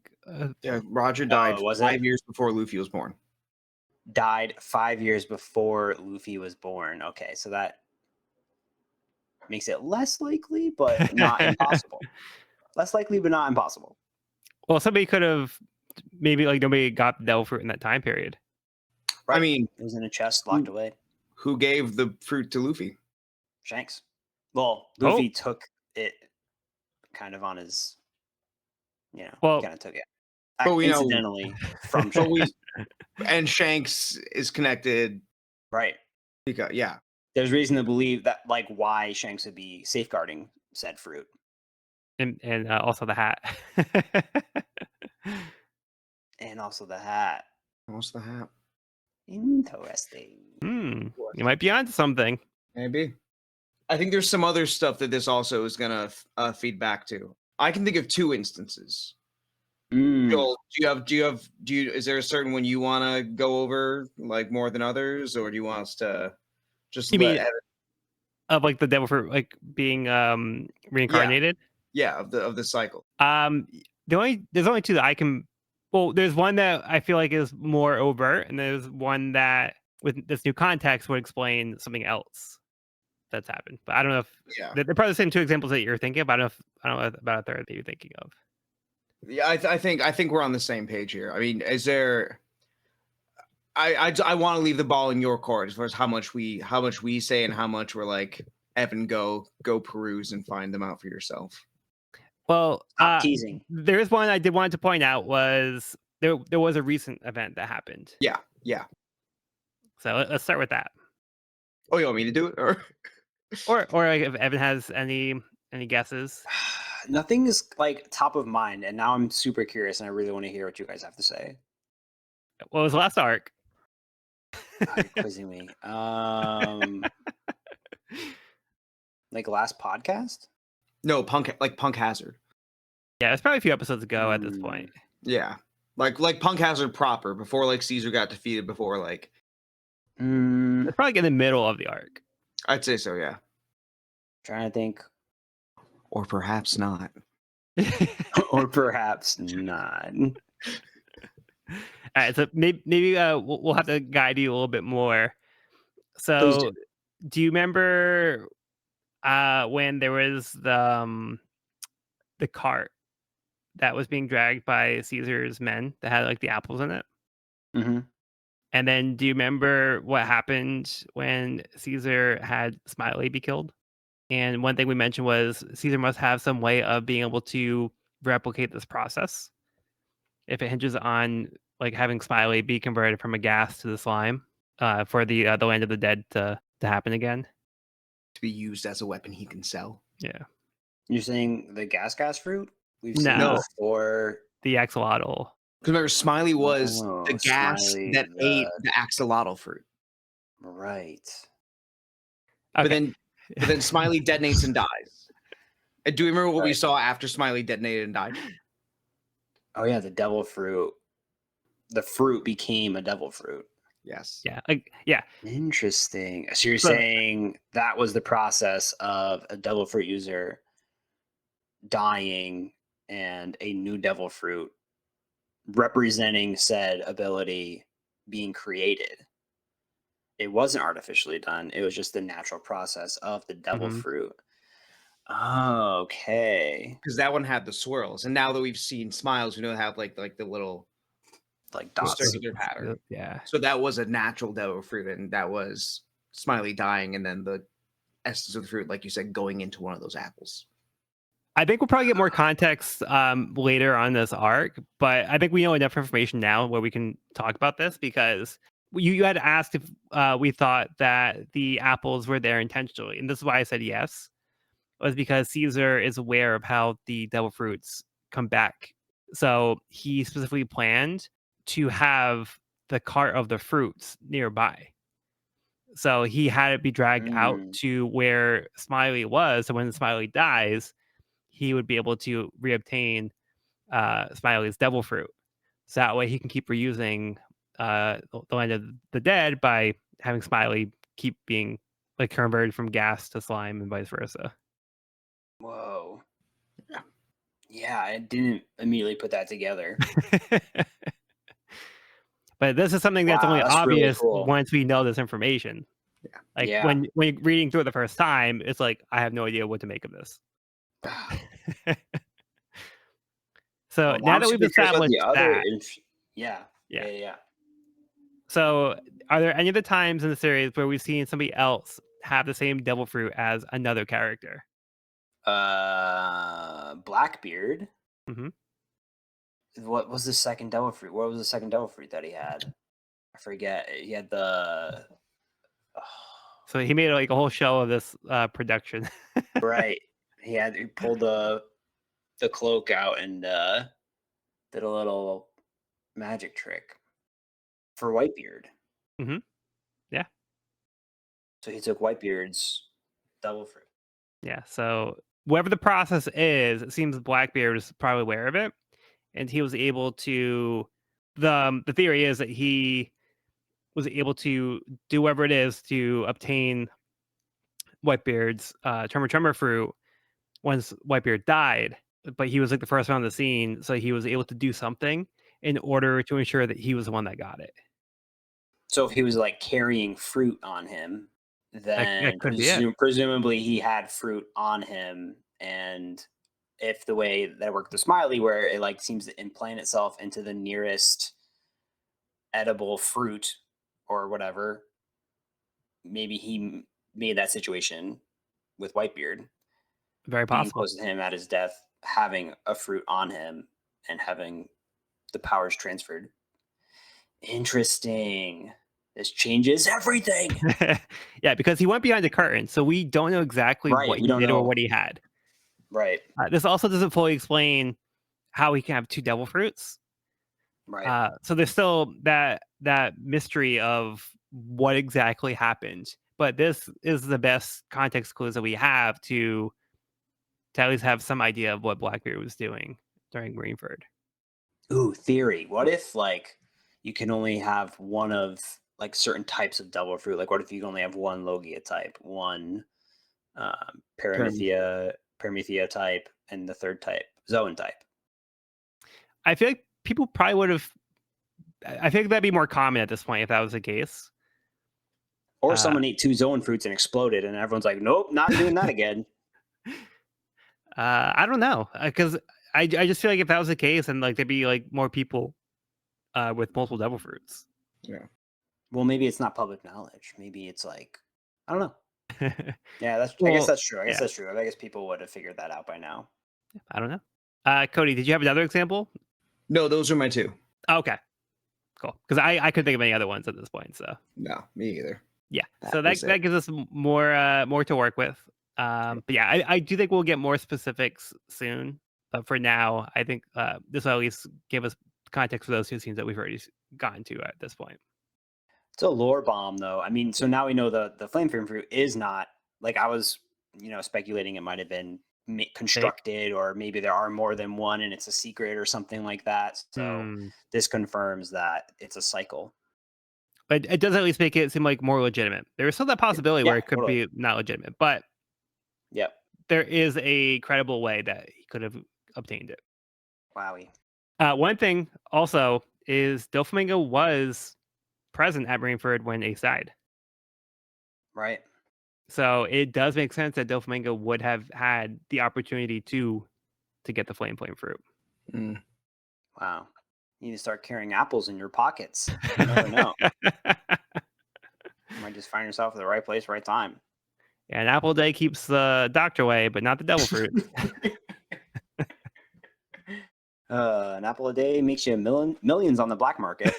Yeah, Roger died was 5 it? years before Luffy was born. Died 5 years before Luffy was born. Okay, so that makes it less likely, but not impossible. Less likely, but not impossible. Well, somebody could have maybe like nobody got the devil fruit in that time period. Right. I mean, it was in a chest locked away. who gave the fruit to Luffy? Shanks. Well, Luffy took it kind of on his, Well, kind of took it but we know- incidentally from But Shanks. and Shanks is connected Right. because There's reason to believe that, like, why Shanks would be safeguarding said fruit. and also the hat. And also the hat. what's the hat? Interesting. You might be onto something. Maybe. I think there's some other stuff that this also is gonna feed back to. I can think of 2 instances. Joel, is there a certain one you want to go over like more than others, or do you want us to just You let mean Evan- of like the devil fruit like being reincarnated? of the cycle? There's only 2 that I can. Well, there's one that I feel like is more overt, and there's one that with this new context would explain something else that's happened. But I don't know if they're probably the same 2 examples that you're thinking about. I don't know about a third that you're thinking of. Yeah, I think we're on the same page here. I mean, is there? I want to leave the ball in your court as far as how much we say and how much we're like, Evan, go peruse and find them out for yourself. Well, Stop teasing. there is one I did want to point out was there was a recent event that happened. Yeah. So let's start with that. Oh, you want me to do it, or like if Evan has any guesses? Nothing is like top of mind, and now I'm super curious, and I really want to hear what you guys have to say. Well, it was the last arc. You're quizzing me. Like last podcast? no Punk Hazard? Yeah, it's probably a few episodes ago at this point. Yeah, like Punk Hazard proper, before like Caesar got defeated, before like. It's probably in the middle of the arc. I'd say so, yeah. Trying to think. Or perhaps not. Or perhaps not. All right, so maybe we'll have to guide you a little bit more. So, do you remember when there was the cart that was being dragged by Caesar's men that had like the apples in it? Mm-hmm. And then, do you remember what happened when Caesar had Smiley be killed? And one thing we mentioned was Caesar must have some way of being able to replicate this process if it hinges on like having Smiley be converted from a gas to the slime for the land of the dead to happen again. To be used as a weapon he can sell. Yeah. You're saying the gas fruit? We've seen No. before. The axolotl. Because remember, Smiley was the gas Smiley, that ate the axolotl fruit. Right. Okay. But then Smiley detonates and dies. And do you remember what we saw after Smiley detonated and died? Oh yeah, the devil fruit. The fruit became a devil fruit. Yes. Yeah. Interesting. So you're saying that was the process of a devil fruit user dying and a new devil fruit representing said ability being created. It wasn't artificially done. It was just the natural process of the devil fruit. Oh, okay. Because that one had the swirls, and now that we've seen Smiles, we know have like the little like dots, circular pattern. Yeah. So that was a natural devil fruit, and that was Smiley dying, and then the essence of the fruit, like you said, going into one of those apples. I think we'll probably get more context later on this arc, but I think we know enough information now where we can talk about this because you had asked if we thought that the apples were there intentionally, and this is why I said yes, was because Caesar is aware of how the devil fruits come back. So he specifically planned to have the cart of the fruits nearby. So he had it be dragged out to where Smiley was. So when Smiley dies, he would be able to reobtain Smiley's devil fruit. So that way he can keep reusing the land of the dead by having Smiley keep being like converted from gas to slime and vice versa. Whoa. Yeah, I didn't immediately put that together. But this is something that's only That's really obvious cool. once we know this information. Yeah. Like Yeah. when you're reading through it the first time, it's like I have no idea what to make of this. So Well, now I'm that we've super curious about established that, yeah. So are there any of the times in the series where we've seen somebody else have the same devil fruit as another character? Blackbeard. Mm-hmm. What was the second devil fruit? What was the second devil fruit that he had? I forget. He had the. So he made like a whole show of this production. Right. He pulled the cloak out and did a little magic trick for Whitebeard. Mm-hmm. Yeah. So he took Whitebeard's devil fruit. Yeah. So whatever the process is, it seems Blackbeard is probably aware of it, and he was able to. The theory is that he was able to do whatever it is to obtain Whitebeard's Tremor fruit once Whitebeard died, but he was like the first one on the scene, so he was able to do something in order to ensure that he was the one that got it. So if he was like carrying fruit on him, then that could be it. Presumably he had fruit on him, and if the way that worked with Smiley, where it like seems to implant itself into the nearest edible fruit or whatever, maybe he made that situation with Whitebeard. Very Being possible. close to him at his death, having a fruit on him and having the powers transferred. Interesting. This changes everything. Yeah, because he went behind the curtain, so we don't know exactly what he did or what he had. Right. This also doesn't fully explain how he can have two devil fruits. Right. So there's still that mystery of what exactly happened. But this is the best context clues that we have to at least have some idea of what Blackbeard was doing during Greenford. Ooh, theory. What if like you can only have one of like certain types of devil fruit? Like what if you only have one Logia type, one Paramethea type, and the third type, Zoan type? I feel like people probably would have. I think that'd be more common at this point if that was the case. Or someone ate two Zoan fruits and exploded, and everyone's like, "Nope, not doing that again." I don't know, because I just feel like if that was the case, and like there'd be like more people with multiple devil fruits. Yeah. Well, maybe it's not public knowledge. Maybe it's like, I don't know. Yeah, I guess that's true. I guess that's true. I guess people would have figured that out by now. I don't know. Cody, did you have another example? No, those are my two. Okay, cool. Because I couldn't think of any other ones at this point. So no, me either. Yeah, so that gives us more to work with. But yeah, I do think we'll get more specifics soon. But for now, I think this will at least give us context for those two scenes that we've already gotten to at this point. It's a lore bomb, though. I mean, so now we know the flame fruit is not like I was, speculating it might have been constructed, or maybe there are more than one and it's a secret or something like that. So this confirms that it's a cycle. But it does at least make it seem like more legitimate. There is still that possibility where it could be not legitimate, but there is a credible way that he could have obtained it. Wowie. One thing also is Doflamingo was present at Rainford when Ace died. Right. So it does make sense that Doflamingo would have had the opportunity to get the flame fruit. Mm. Wow. You need to start carrying apples in your pockets. You never know. You might just find yourself at the right place, right time. And apple day keeps the doctor away, but not the devil fruit. An apple a day makes you millions on the black market.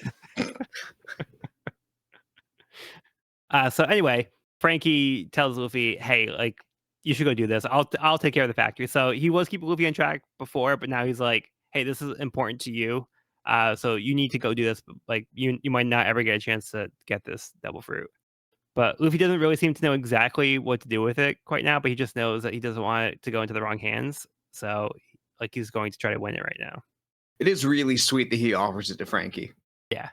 So anyway, Frankie tells Luffy, "Hey, like you should go do this. I'll take care of the factory." So he was keeping Luffy on track before, but now he's like, "Hey, this is important to you. So you need to go do this. Like you might not ever get a chance to get this devil fruit." But Luffy doesn't really seem to know exactly what to do with it quite now. But he just knows that he doesn't want it to go into the wrong hands. So like he's going to try to win it right now. It is really sweet that he offers it to Frankie. Yeah.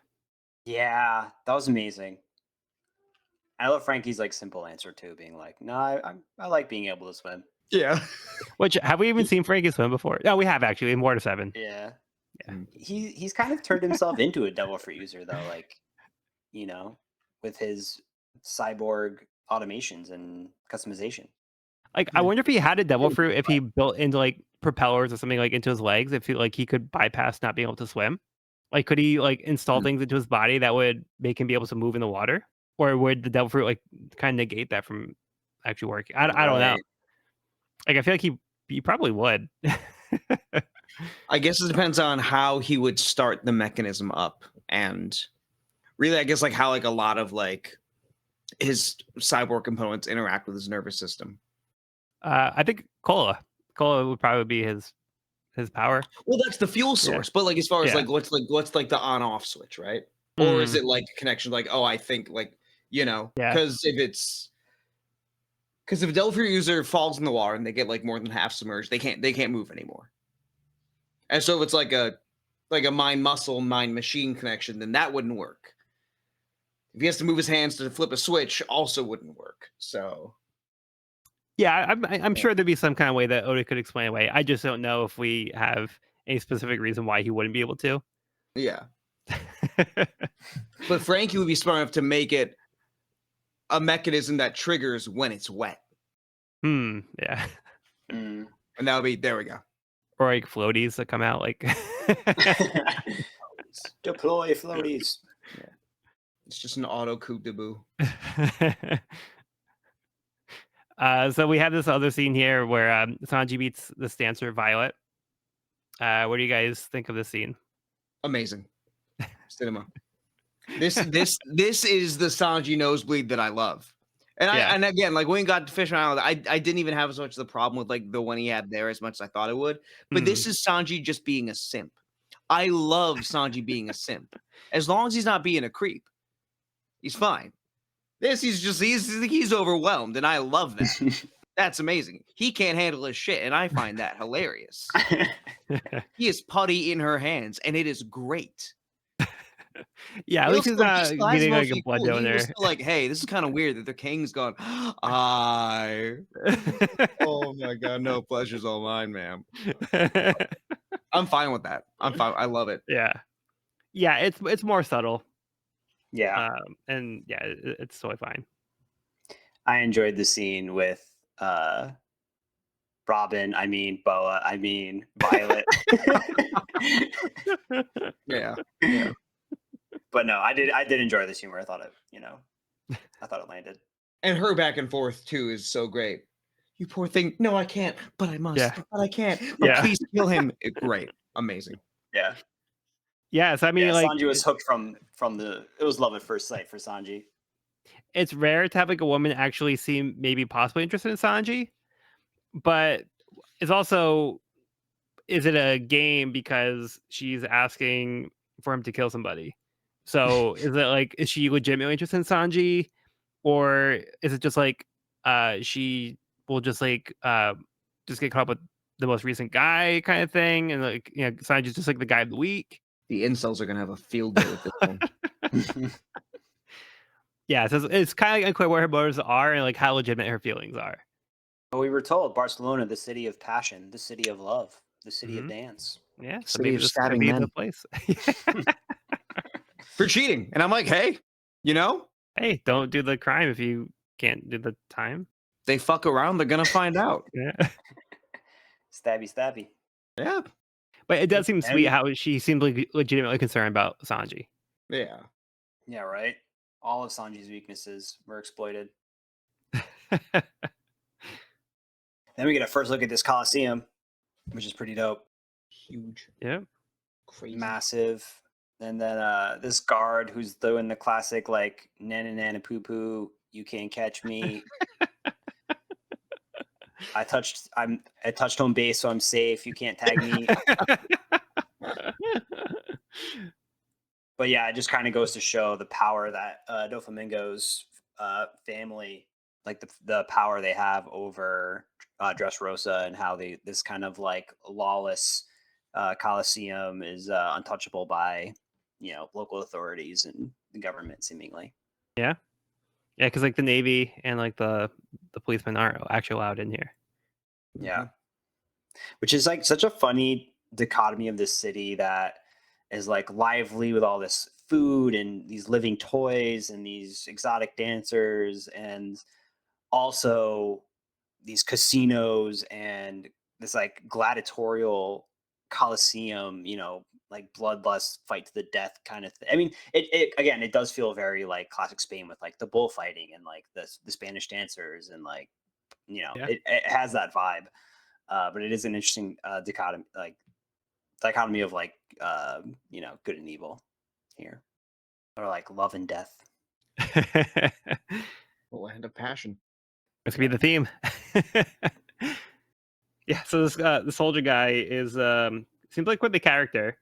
Yeah, that was amazing. I love Frankie's like simple answer too, being like, "No, I like being able to swim." Yeah. Which have we even seen Frankie swim before? No, we have actually in Water 7. Yeah. Yeah. He's kind of turned himself into a devil fruit user though, like, with his cyborg automations and customization. Like, I wonder if he had a devil fruit, if he built into like propellers or something like into his legs, if he could bypass not being able to swim. Like, could he like install things into his body that would make him be able to move in the water, or would the devil fruit like kind of negate that from actually working? I don't know. Right. Like, I feel like he probably would. I guess it depends on how he would start the mechanism up, and really, I guess like how like a lot of like his cyborg components interact with his nervous system. I think Cola would probably be his power. Well, that's the fuel source, but like as far as Yeah. what's the on-off switch, right? Or is Mm. it like a connection? Like, oh, I think like Yeah. because if a devil fruit user falls in the water and they get like more than half submerged, they can't move anymore. And so if it's like a mind muscle, mind machine connection, then that wouldn't work. If he has to move his hands to flip a switch, also wouldn't work. So Yeah, I'm sure there'd be some kind of way that Oda could explain away. I just don't know if we have a specific reason why he wouldn't be able to. yeah. But Frankie would be smart enough to make it a mechanism that triggers when it's wet. Yeah. Mm. And that would be, there we go. Or like floaties that come out like Deploy floaties. Yeah. It's just an auto coup de bout. So we have this other scene here where Sanji meets the dancer Violet. What do you guys think of this scene? Amazing. Cinema. This is the Sanji nosebleed that I love. And and again, like when we got to Fish Island, I didn't even have as much of the problem with like the one he had there as much as I thought it would. But this is Sanji just being a simp. I love Sanji being a simp. As long as he's not being a creep, he's fine. This he's overwhelmed, and I love that. That's amazing. He can't handle his shit, and I find that hilarious. He is putty in her hands, and it is great. Yeah, at least he's not getting like a blood donor. He was still like, hey, this is kind of weird that the king's gone. Oh my god, no pleasure's all mine, ma'am. I'm fine with that. I'm fine. I love it. Yeah, it's more subtle. Yeah. And yeah, it's totally fine. I enjoyed the scene with Robin, Boa, Violet. Yeah. But no, I did enjoy this humor. I thought it landed. And her back and forth too is so great. You poor thing. No, I can't, but I must. Yeah. But I can't. But please kill him. Great. Amazing. Yeah. Yes, like Sanji was hooked from it was love at first sight for Sanji. It's rare to have like a woman actually seem maybe possibly interested in Sanji, but it's also, is it a game because she's asking for him to kill somebody? So is it like, is she legitimately interested in Sanji, or is it just like she will just like just get caught up with the most recent guy kind of thing, and like Sanji's just like the guy of the week? The incels are gonna have a field day with this one. Yeah, so it's kind of like unclear where her motives are and like how legitimate her feelings are. Well, we were told Barcelona, the city of passion, the city of love, the city of dance. Yeah, so City maybe of this is gonna stabbing be men. the place. For cheating. And I'm like, hey, Hey, don't do the crime if you can't do the time. they fuck around, they're gonna find out. Yeah. Stabby. Yeah. But it does seem sweet how she seemed legitimately concerned about Sanji. Yeah. Yeah, right. All of Sanji's weaknesses were exploited. Then we get a first look at this Coliseum, which is pretty dope. Huge. Yeah. Crazy. massive. And then this guard who's doing the classic like nana nana poo poo, you can't catch me. I touched home base, so I'm safe. You can't tag me. But yeah, it just kind of goes to show the power that Doflamingo's family, like the power they have over Dressrosa, and how this kind of like lawless Coliseum is untouchable by local authorities and the government, seemingly. Yeah, because like the Navy and like the policemen aren't actually allowed in here. Yeah, which is like such a funny dichotomy of this city that is like lively with all this food and these living toys and these exotic dancers, and also these casinos and this like gladiatorial Coliseum, like bloodlust, fight to the death kind of thing. I mean, it does feel very like classic Spain with like the bullfighting and like the Spanish dancers, and like Yeah. it has that vibe. But it is an interesting dichotomy of like good and evil here, or like love and death. The Land of passion. This could be the theme. Yeah, so this the soldier guy is seems like quite the character.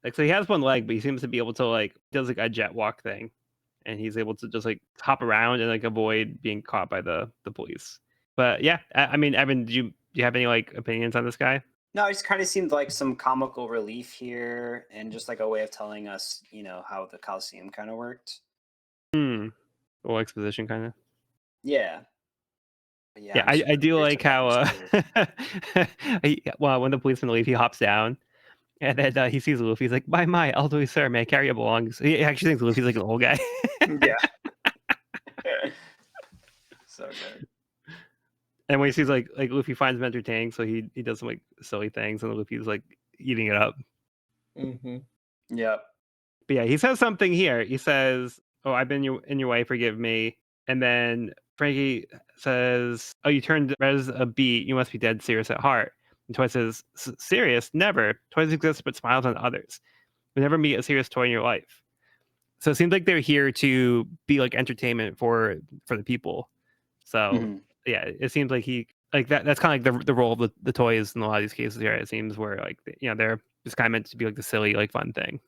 Like, so he has one leg, but he seems to be able to like does like a jet walk thing, and he's able to just like hop around and like avoid being caught by the police. But yeah, I mean, Evan, do you have any like opinions on this guy? No, it just kind of seemed like some comical relief here, and just like a way of telling us, how the Coliseum kind of worked. Little exposition, kind of. Yeah. But Yeah, I do like how well, when the policeman leave, he hops down, and then he sees Luffy. He's like, "My, elderly sir, may I carry your belongings?" He actually thinks Luffy's like an old guy. Yeah. So good. And when he sees like Luffy finds him entertaining, so he does some like silly things, and Luffy's like eating it up. Mm-hmm. Yep. But yeah, he says something here. He says, "Oh, I've been in your way. Forgive me." And then Frankie says, "Oh, you turned red as a beet. You must be dead serious at heart." And Toy says, "Serious? Never. Toys exist, but smiles on others. You never meet a serious toy in your life." So it seems like they're here to be like entertainment for the people. So yeah, it seems like he like that's kind of like the role of the toys in a lot of these cases here. It seems where like they're just kind of meant to be like the silly like fun thing.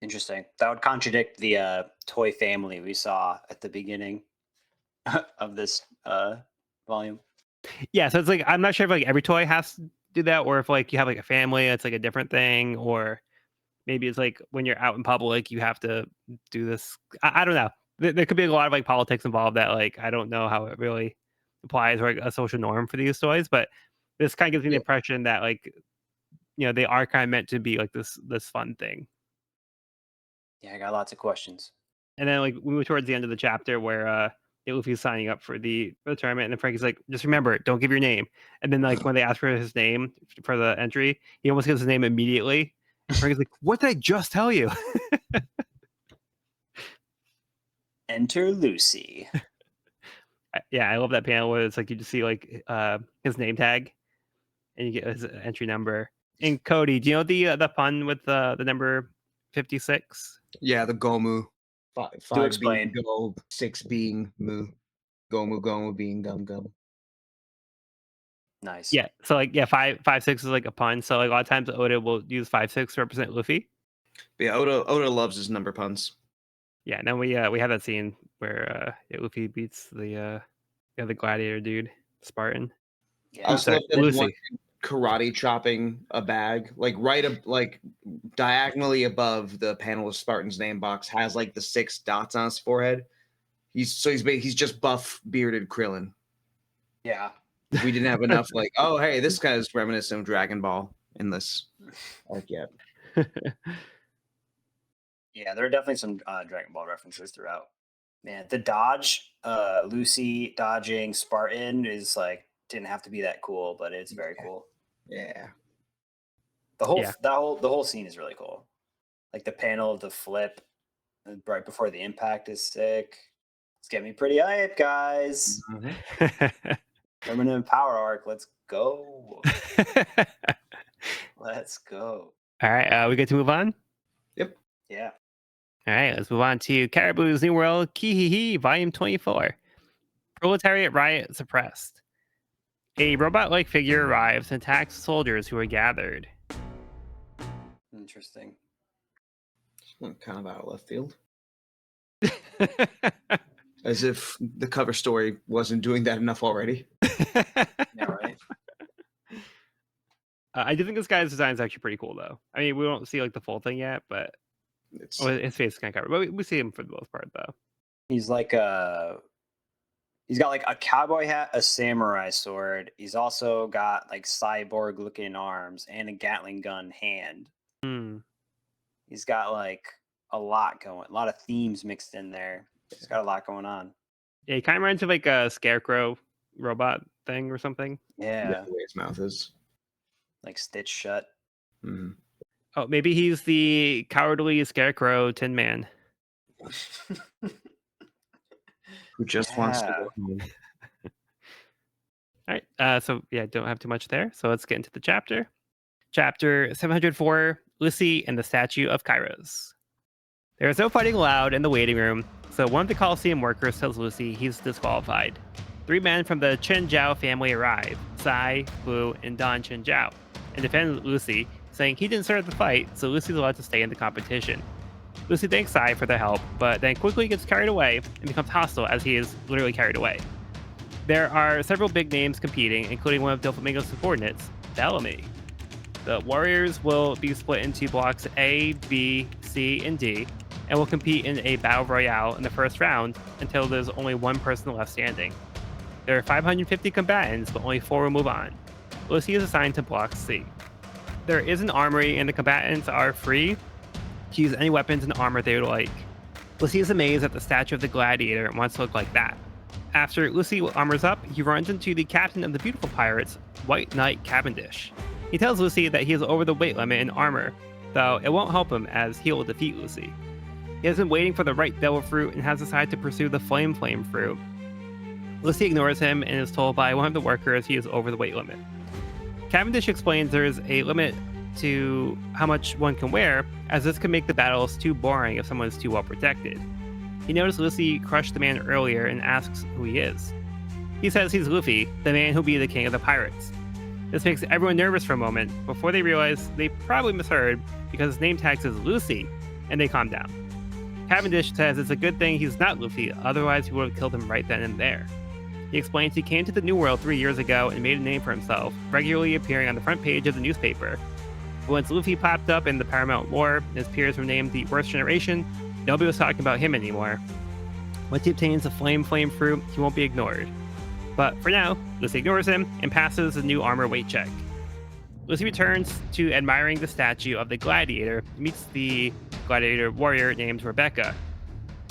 Interesting. That would contradict the toy family we saw at the beginning of this volume. Yeah, so it's like I'm not sure if like every toy has to do that, or if like you have like a family, it's like a different thing, or maybe it's like when you're out in public, you have to do this. I don't know. There could be a lot of like politics involved that like I don't know how it really applies or like a social norm for these toys, but this kind of gives me the impression that like they are kind of meant to be like this fun thing. Yeah, I got lots of questions. And then like we were towards the end of the chapter where Luffy's signing up for the tournament, and then Frankie's like, "Just remember, don't give your name." And then like when they ask for his name for the entry, he almost gives his name immediately. And Frankie's like, "What did I just tell you?" Enter Lucy. Yeah, I love that panel where it's like you just see like his name tag, and you get his entry number. And Cody, do you know the pun with the number 56? Yeah, the Gomu. Five explain. being go, 6 being mu. Gomu being gum. Nice. Yeah, so like 556 is like a pun. So like a lot of times Oda will use 56 to represent Luffy. But yeah, Oda loves his number puns. Yeah, and then we have that scene where Luffy beats the other gladiator dude, Spartan. Yeah. I also love that Lucy. one karate chopping a bag, like like diagonally above the panel of Spartan's name box has like the 6 dots on his forehead. He's just buff bearded Krillin. Yeah. We didn't have enough like, oh hey, this guy is reminiscent of Dragon Ball in this arc yet. Yeah, there are definitely some Dragon Ball references throughout. Man, the dodge, Lucy dodging Spartan is like didn't have to be that cool, but it's very cool. Yeah. The whole scene is really cool. Like the panel of the flip right before the impact is sick. It's getting me pretty hype, guys. Permanent power arc, let's go. Let's go. All right, we get to move on. Yeah. All right, let's move on to Caribou's New World, Kihihi, Volume 24. Proletariat Riot Suppressed. A robot-like figure arrives and attacks soldiers who are gathered. Interesting. Went kind of out of left field. As if the cover story wasn't doing that enough already. Yeah, right. I do think this guy's design is actually pretty cool, though. I mean, we don't see like the full thing yet, but his face is kind of covered. But we see him for the most part, though. He's like he's got like a cowboy hat, a samurai sword. He's also got like cyborg looking arms and a Gatling gun hand. He's got like a lot of themes mixed in there. He's got a lot going on. Yeah, he kind of reminds me of like a scarecrow robot thing or something. Yeah. The way his mouth is. Like stitched shut. Mm-hmm. Oh, maybe he's the cowardly scarecrow Tin Man. Who just wants to go home. All right. So yeah, don't have too much there. So let's get into the chapter. Chapter 704, Lucy and the Statue of Kyros. There is no fighting allowed in the waiting room, so one of the Coliseum workers tells Lucy he's disqualified. 3 men from the Chen Zhao family arrive, Sai, Wu, and Don Chen Zhao, and defend Lucy, saying he didn't start the fight, so Lucy's allowed to stay in the competition. Lucy thanks Sai for the help, but then quickly gets carried away and becomes hostile as he is literally carried away. There are several big names competing, including one of Doflamingo's subordinates, Bellamy. The Warriors will be split into blocks A, B, C, and D, and will compete in a battle royale in the first round until there's only one person left standing. There are 550 combatants, but only 4 will move on. Lucy is assigned to block C. There is an armory, and the combatants are free to use any weapons and armor they would like. Lucy is amazed at the statue of the gladiator and wants to look like that. After Lucy armors up, he runs into the captain of the beautiful pirates, White Knight Cavendish. He tells Lucy that he is over the weight limit in armor, though it won't help him as he will defeat Lucy. He has been waiting for the right devil fruit and has decided to pursue the flame fruit. Lucy ignores him and is told by one of the workers he is over the weight limit. Cavendish explains there is a limit to how much one can wear, as this can make the battles too boring if someone is too well protected. He noticed Lucy crushed the man earlier and asks who he is. He says he's Luffy, the man who'll be the king of the pirates. This makes everyone nervous for a moment before they realize they probably misheard because his name tag says Lucy, and they calm down. Cavendish says it's a good thing he's not Luffy, otherwise he would have killed him right then and there. He explains he came to the New World 3 years ago and made a name for himself, regularly appearing on the front page of the newspaper. But once Luffy popped up in the Paramount War and his peers were named the Worst Generation, nobody was talking about him anymore. Once he obtains the flame fruit, he won't be ignored. But for now, Lucy ignores him and passes the new armor weight check. Lucy returns to admiring the statue of the gladiator and meets the gladiator warrior named Rebecca.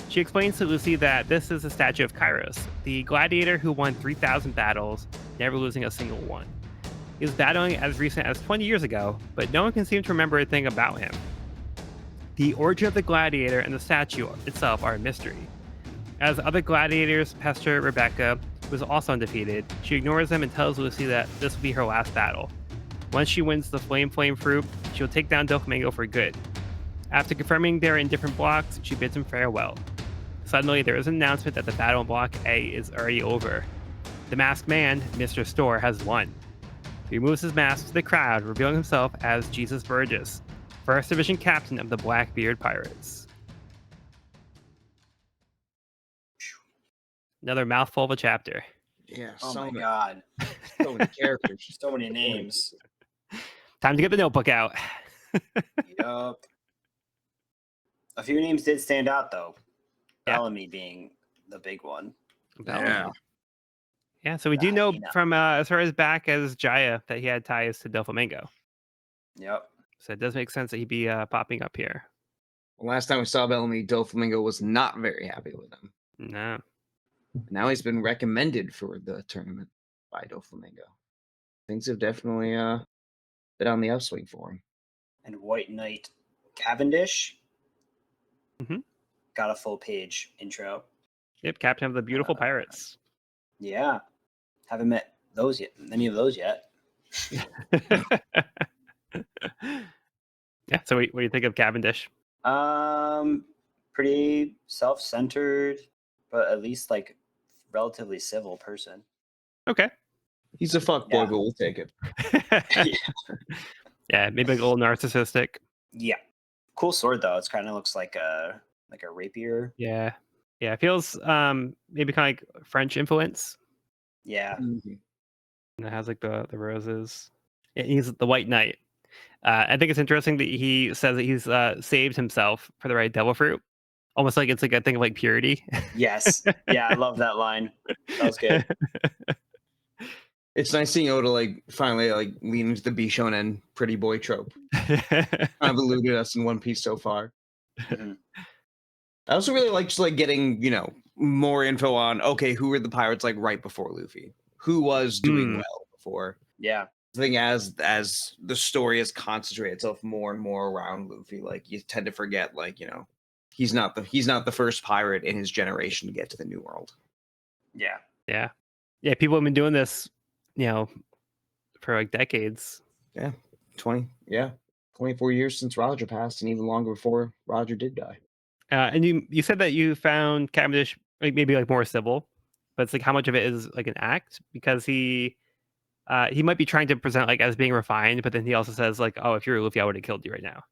She explains to Lucy that this is a statue of Kyros, the gladiator who won 3,000 battles, never losing a single one. He was battling as recent as 20 years ago, but no one can seem to remember a thing about him. The origin of the gladiator and the statue itself are a mystery. As other gladiators pester Rebecca, who is also undefeated, she ignores them and tells Lucy that this will be her last battle. Once she wins the flame fruit, she'll take down Doflamingo for good. After confirming they're in different blocks, she bids him farewell. Suddenly, there is an announcement that the battle in Block A is already over. The masked man, Mr. Store, has won. He removes his mask to the crowd, revealing himself as Jesus Burgess, 1st Division Captain of the Blackbeard Pirates. Another mouthful of a chapter. Yeah. Oh my god. So many characters. So many names. Time to get the notebook out. Yup. A few names did stand out though. Yeah. Bellamy being the big one. Yeah. Yeah, so we do know Hyena. from as far as back as Jaya that he had ties to Doflamingo. Yep. So it does make sense that he'd be popping up here. Last time we saw Bellamy, Doflamingo was not very happy with him. No. Now he's been recommended for the tournament by Doflamingo. Things have definitely been on the upswing for him. And White Knight Cavendish Mhm. got a full page intro. Yep, Captain of the Beautiful Pirates. Yeah. Haven't met those yet. Any of those yet. Yeah. So what do you think of Cavendish? Pretty self-centered, but at least like relatively civil person. Okay. He's a fuck boy, Yeah. but we'll take it. Yeah, maybe like a little narcissistic. Yeah. Cool sword though. It's kind of looks like a rapier. Yeah. Yeah. It feels maybe kind of like French influence. Yeah. Mhm. And it has like the roses. Yeah, he's the White Knight. I think it's interesting that he says that he's saved himself for the right devil fruit. Almost like it's like a thing of like purity. Yes. Yeah, I love that line. That was good. It's nice seeing Oda like finally like lean into the Bishonen pretty boy trope. Kind of eluded us in One Piece so far. Mhm. I also really like just like getting, more info on who were the pirates like right before Luffy? Who was doing well before? Yeah. I think as the story has concentrated itself more and more around Luffy, like you tend to forget, like, he's not the first pirate in his generation to get to the New World. Yeah. Yeah. Yeah. People have been doing this, for like decades. 24 years since Roger passed, and even longer before Roger did die. And you said that you found Cavendish like maybe like more civil, but it's like how much of it is like an act because he might be trying to present like as being refined, but then he also says like, oh, if you're Luffy, I would have killed you right now.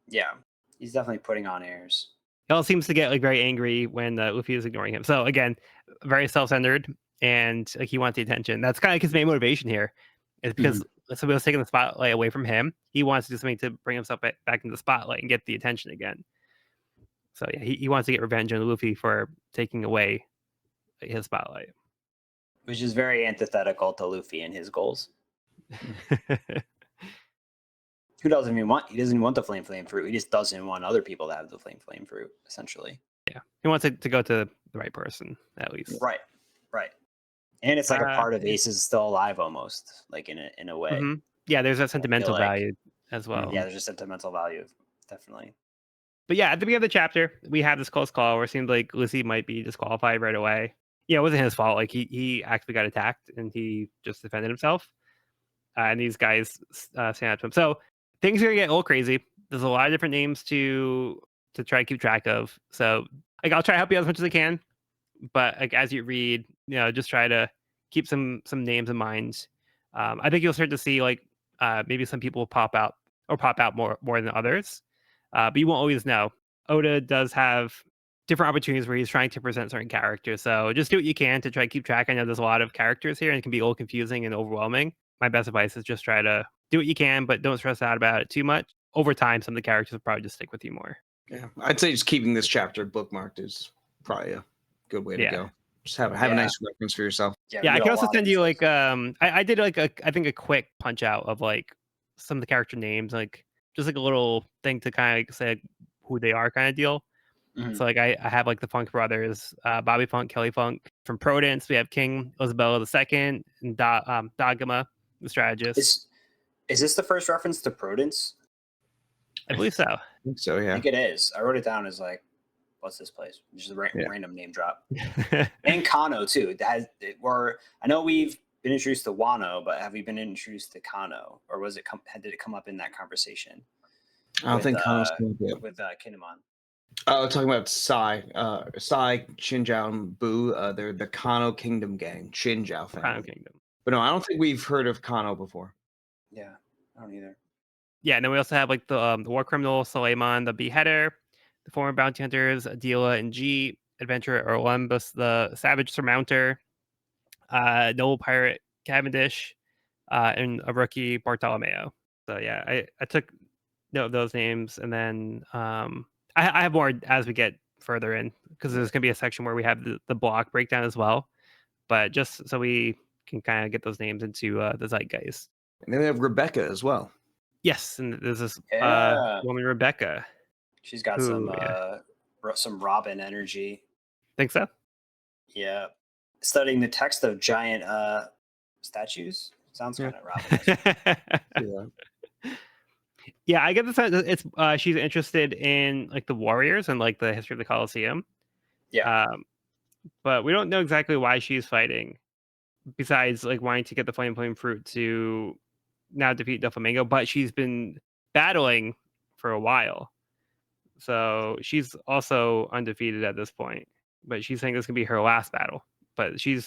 Yeah. He's definitely putting on airs. He also seems to get like very angry when Luffy is ignoring him. So again, very self-centered and like he wants the attention. That's kind of like his main motivation here, is because somebody was taking the spotlight away from him. He wants to do something to bring himself back into the spotlight and get the attention again. So yeah, he wants to get revenge on Luffy for taking away his spotlight. Which is very antithetical to Luffy and his goals. Who doesn't even want? He doesn't want the flame fruit. He just doesn't want other people to have the flame fruit. Essentially. Yeah, he wants it to go to the right person at least. Right. Right. And it's like a part of Ace is still alive almost, like in a way. Mm-hmm. Yeah, there's that sentimental like, value as well. Yeah, there's a sentimental value, definitely. But yeah, at the beginning of the chapter, we have this close call where it seemed like Lucy might be disqualified right away. Yeah, it wasn't his fault. Like he actually got attacked and he just defended himself. And these guys stand up to him. So things are gonna get a little crazy. There's a lot of different names to try to keep track of. So like I'll try to help you out as much as I can. But like as you read, just try to keep some names in mind. I think you'll start to see like maybe some people pop out more than others. But you won't always know. Oda does have different opportunities where he's trying to present certain characters. So just do what you can to try to keep track. I know there's a lot of characters here and it can be a little confusing and overwhelming. My best advice is just try to do what you can, but don't stress out about it too much. Over time, some of the characters will probably just stick with you more. Yeah, I'd say just keeping this chapter bookmarked is probably a good way to go. Just have a nice reference for yourself. Yeah, I can also send you like I did like I think a quick punch out of like some of the character names, like just like a little thing to kind of like say who they are kind of deal. Mhm. So like I have like the Funk brothers, Bobby Funk, Kelly Funk. From Prudence, we have King Isabella II and Dagama, the strategist. Is this the first reference to Prudence? I believe so. I think so, yeah. I think it is. I wrote it down as like, what's this place? Just a random name drop. And Kano too. I know we've been introduced to Wano, but have we been introduced to Kano, or was it did it come up in that conversation? I don't think Kano's with Kinemon. Oh, talking about Sai, Shinjao, and Boo. They're the Kano Kingdom gang, Shinjao family. Kano Kingdom. But no, I don't think we've heard of Kano before. Yeah, I don't either. Yeah, and then we also have like the war criminal Suleiman, the beheader, the former bounty hunters Adila and G, adventurer Olympus, the savage surmounter, noble pirate Cavendish, and a rookie Bartolomeo. So yeah, I took note of those names, and then I have more as we get further in because there's gonna be a section where we have the block breakdown as well. But just so we can kind of get those names into the zeitgeist. And then we have Rebecca as well. Yes, and there's this woman Rebecca. She's got some Robin energy. Think so? Yeah, studying the text of giant statues sounds kind of Robin. Yeah, I get the sense it's she's interested in like the warriors and like the history of the Coliseum. Yeah, but we don't know exactly why she's fighting. Besides, like wanting to get the flame fruit to now defeat Doflamingo, but she's been battling for a while. So she's also undefeated at this point. But she's saying this can be her last battle. But she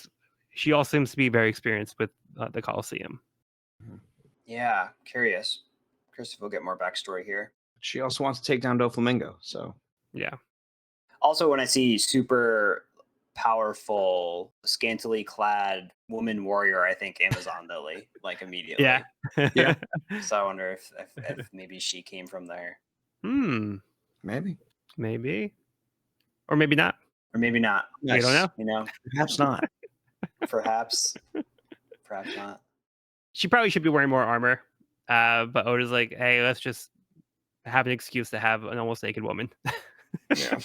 also seems to be very experienced with the Coliseum. Yeah, curious. If we'll get more backstory here. She also wants to take down Doflamingo, so yeah. Also, when I see super powerful, scantily clad woman warrior, I think Amazon Lily, like immediately. Yeah. Yeah. So I wonder if maybe she came from there. Maybe. Or maybe not. Or maybe not. We don't know. You know, Perhaps not. perhaps not. She probably should be wearing more armor. But Oda's like, hey, let's just have an excuse to have an almost naked woman. Yeah.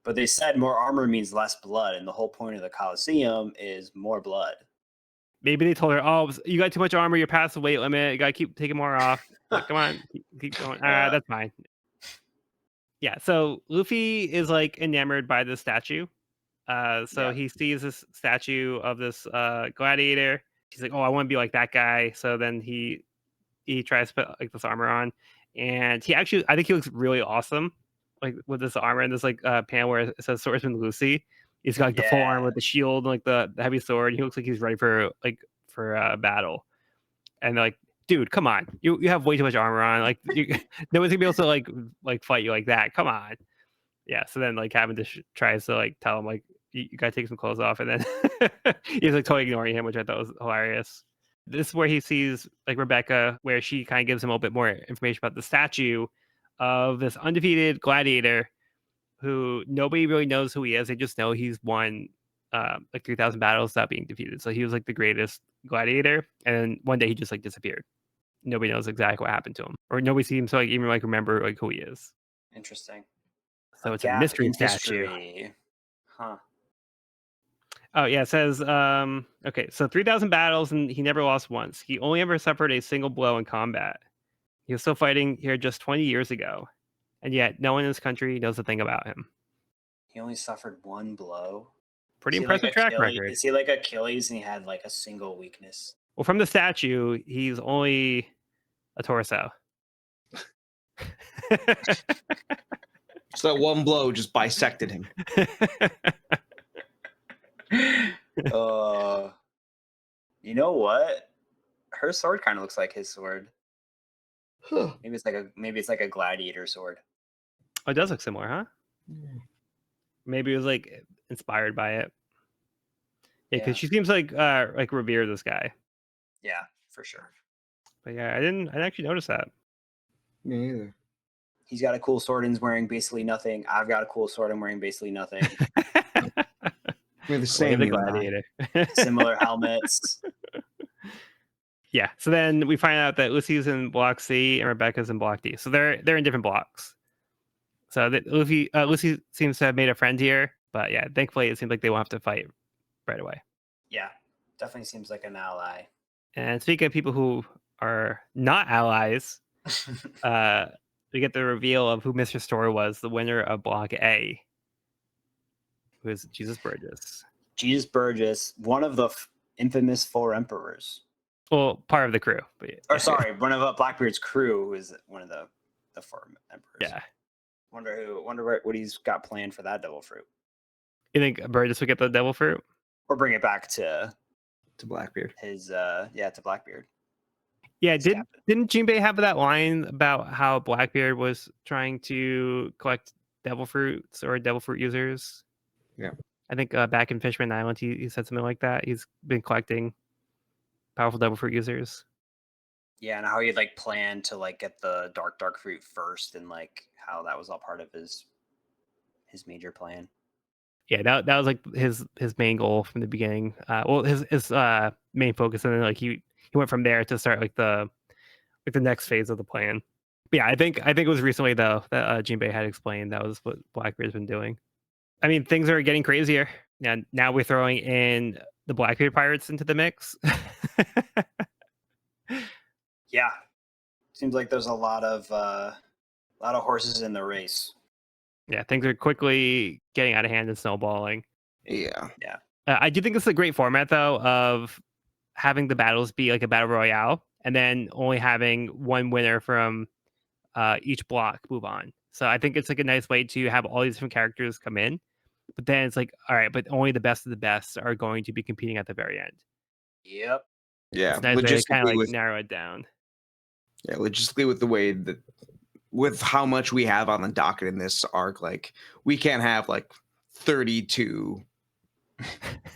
But they said more armor means less blood, and the whole point of the Coliseum is more blood. Maybe they told her, oh, you got too much armor, you're past the weight limit, you gotta keep taking more off. Like, come on, keep going. That's fine. Yeah, so Luffy is like enamored by the statue. He sees this statue of this gladiator. He's like, oh, I want to be like that guy. So then he tries to put like this armor on, and I think he looks really awesome, like with this armor and this like panel where it says Swordsman Lucy. He's got like the full armor with the shield and like the heavy sword. He looks like he's ready for battle. And they're like, dude, come on, you have way too much armor on. Like, no one's gonna be able to like fight you like that. Come on. Yeah. So then like Cavendish tries to like tell him like you gotta take some clothes off, and then he's like totally ignoring him, which I thought was hilarious. This is where he sees like Rebecca, where she kind of gives him a little bit more information about the statue of this undefeated gladiator who nobody really knows who he is. They just know he's won like 3,000 battles without being defeated. So he was like the greatest gladiator, and one day he just like disappeared. Nobody knows exactly what happened to him, or nobody seems to like even like remember like who he is. Interesting. So it's a mystery statue. Huh. Oh yeah, it says okay, so 3,000 battles and he never lost once. He only ever suffered a single blow in combat. He was still fighting here just 20 years ago, and yet no one in this country knows a thing about him. He only suffered one blow. Pretty impressive track record. Is he like Achilles and he had like a single weakness? Well, from the statue, he's only a torso. So that one blow just bisected him. You know what? Her sword kind of looks like his sword. Huh. Maybe it's like a gladiator sword. Oh, it does look similar, huh? Maybe it was like inspired by it. Yeah, because she seems like revere this guy. Yeah, for sure. But yeah, I didn't actually notice that. Me either. He's got a cool sword and is wearing basically nothing. I've got a cool sword and wearing basically nothing. We're the same. The gladiator. Similar helmets. Yeah. So then we find out that Lucy's in Block C and Rebecca's in Block D. So they're in different blocks. So that Lucy seems to have made a friend here, but yeah, thankfully it seems like they won't have to fight right away. Yeah, definitely seems like an ally. And speaking of people who are not allies, we get the reveal of who Mr. Store was, the winner of Block A, who is Jesus Burgess. Jesus Burgess, one of the infamous 4 emperors. Well, part of the crew. But yeah. Or sorry, one of Blackbeard's crew, who is one of the 4 emperors. Yeah. Wonder what he's got planned for that devil fruit. You think Burgess would get the devil fruit? Or bring it back to Blackbeard. To Blackbeard. Yeah, didn't Jinbei have that line about how Blackbeard was trying to collect devil fruits or devil fruit users? Yeah. I think back in Fishman Island, he said something like that. He's been collecting powerful devil fruit users. Yeah, and how he like planned to like get the dark fruit first, and like how that was all part of his major plan. Yeah, that was like his main goal from the beginning. His main focus, and then like he went from there to start like the next phase of the plan. But yeah, I think it was recently though that Jinbei had explained that was what Blackbeard's been doing. I mean, things are getting crazier. Now we're throwing in the Blackbeard pirates into the mix. Yeah, seems like there's a lot of horses in the race. Yeah, things are quickly getting out of hand and snowballing. Yeah. Yeah. I do think it's a great format though of having the battles be like a battle royale, and then only having one winner from each block move on. So I think it's like a nice way to have all these different characters come in, but then it's like, all right, but only the best of the best are going to be competing at the very end. Yep. Yeah, It's a nice way to kind of logistically like narrow it down. logistically with the way that with how much we have on the docket in this arc, like we can't have like 32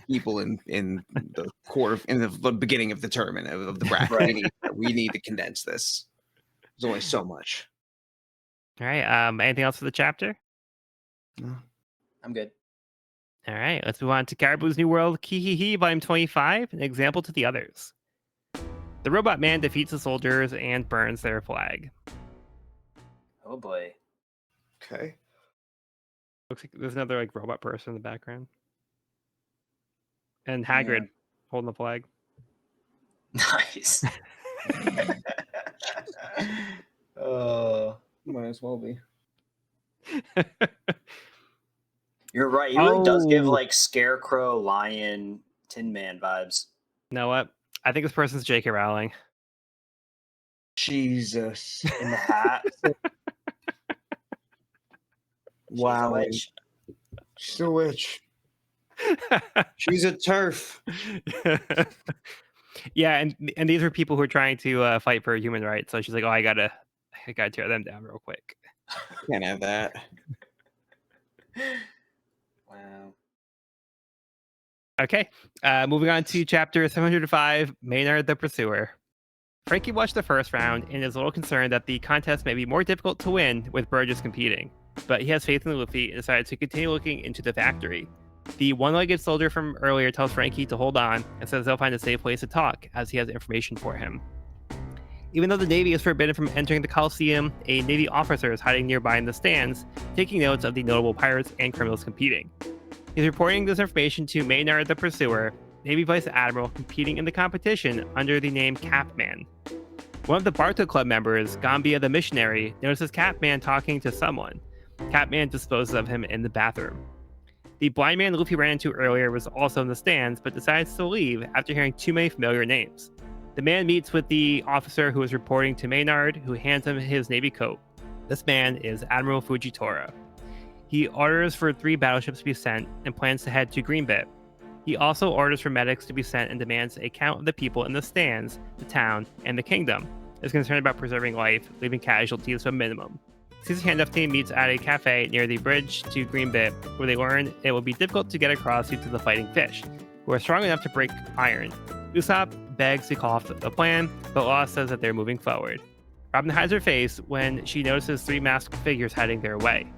people in the the beginning of the tournament of the bracket. Right. We need to condense this. There's only so much. All right. Anything else for the chapter? I'm good. All right. Let's move on to Caribou's New World, Kihihi, Volume 25, an example to the others. The robot man defeats the soldiers and burns their flag. Oh boy. Okay. Looks like there's another like robot person in the background. And Hagrid holding the flag. Nice. Oh, Might as well be. you're right. He really does give Oh. like Scarecrow, Lion, Tin Man vibes. You know what? I think this person's J.K. Rowling. Jesus. In the hat. Wow. She's a witch. She's a witch. She's a turf. Yeah, and these are people who are trying to fight for human rights. So she's like, oh, I gotta tear them down real quick. Can't have that. Wow. Okay, moving on to chapter 705, Maynard the Pursuer. Frankie watched the first round and is a little concerned that the contest may be more difficult to win with Burgess competing, but he has faith in Luffy and decides to continue looking into the factory. The one-legged soldier from earlier tells Frankie to hold on and says they'll find a safe place to talk as he has information for him. Even though the Navy is forbidden from entering the Coliseum, a Navy officer is hiding nearby in the stands, taking notes of the notable pirates and criminals competing. He's reporting this information to Maynard the Pursuer, Navy Vice Admiral competing in the competition under the name Capman. One of the Barto Club members, Gambia the Missionary, notices Capman talking to someone. Capman disposes of him in the bathroom. The blind man Luffy ran into earlier was also in the stands, but decides to leave after hearing too many familiar names. The man meets with the officer who is reporting to Maynard, who hands him his Navy coat. This man is Admiral Fujitora. He orders for 3 battleships to be sent and plans to head to Greenbit. He also orders for medics to be sent and demands a count of the people in the stands, the town, and the kingdom. Is concerned about preserving life, leaving casualties to a minimum. Caesar's handoff team meets at a cafe near the bridge to Greenbit, where they learn it will be difficult to get across due to the fighting fish, who are strong enough to break iron. Usopp begs to call off the plan, but Law says that they're moving forward. Robin hides her face when she notices 3 masked figures heading their way.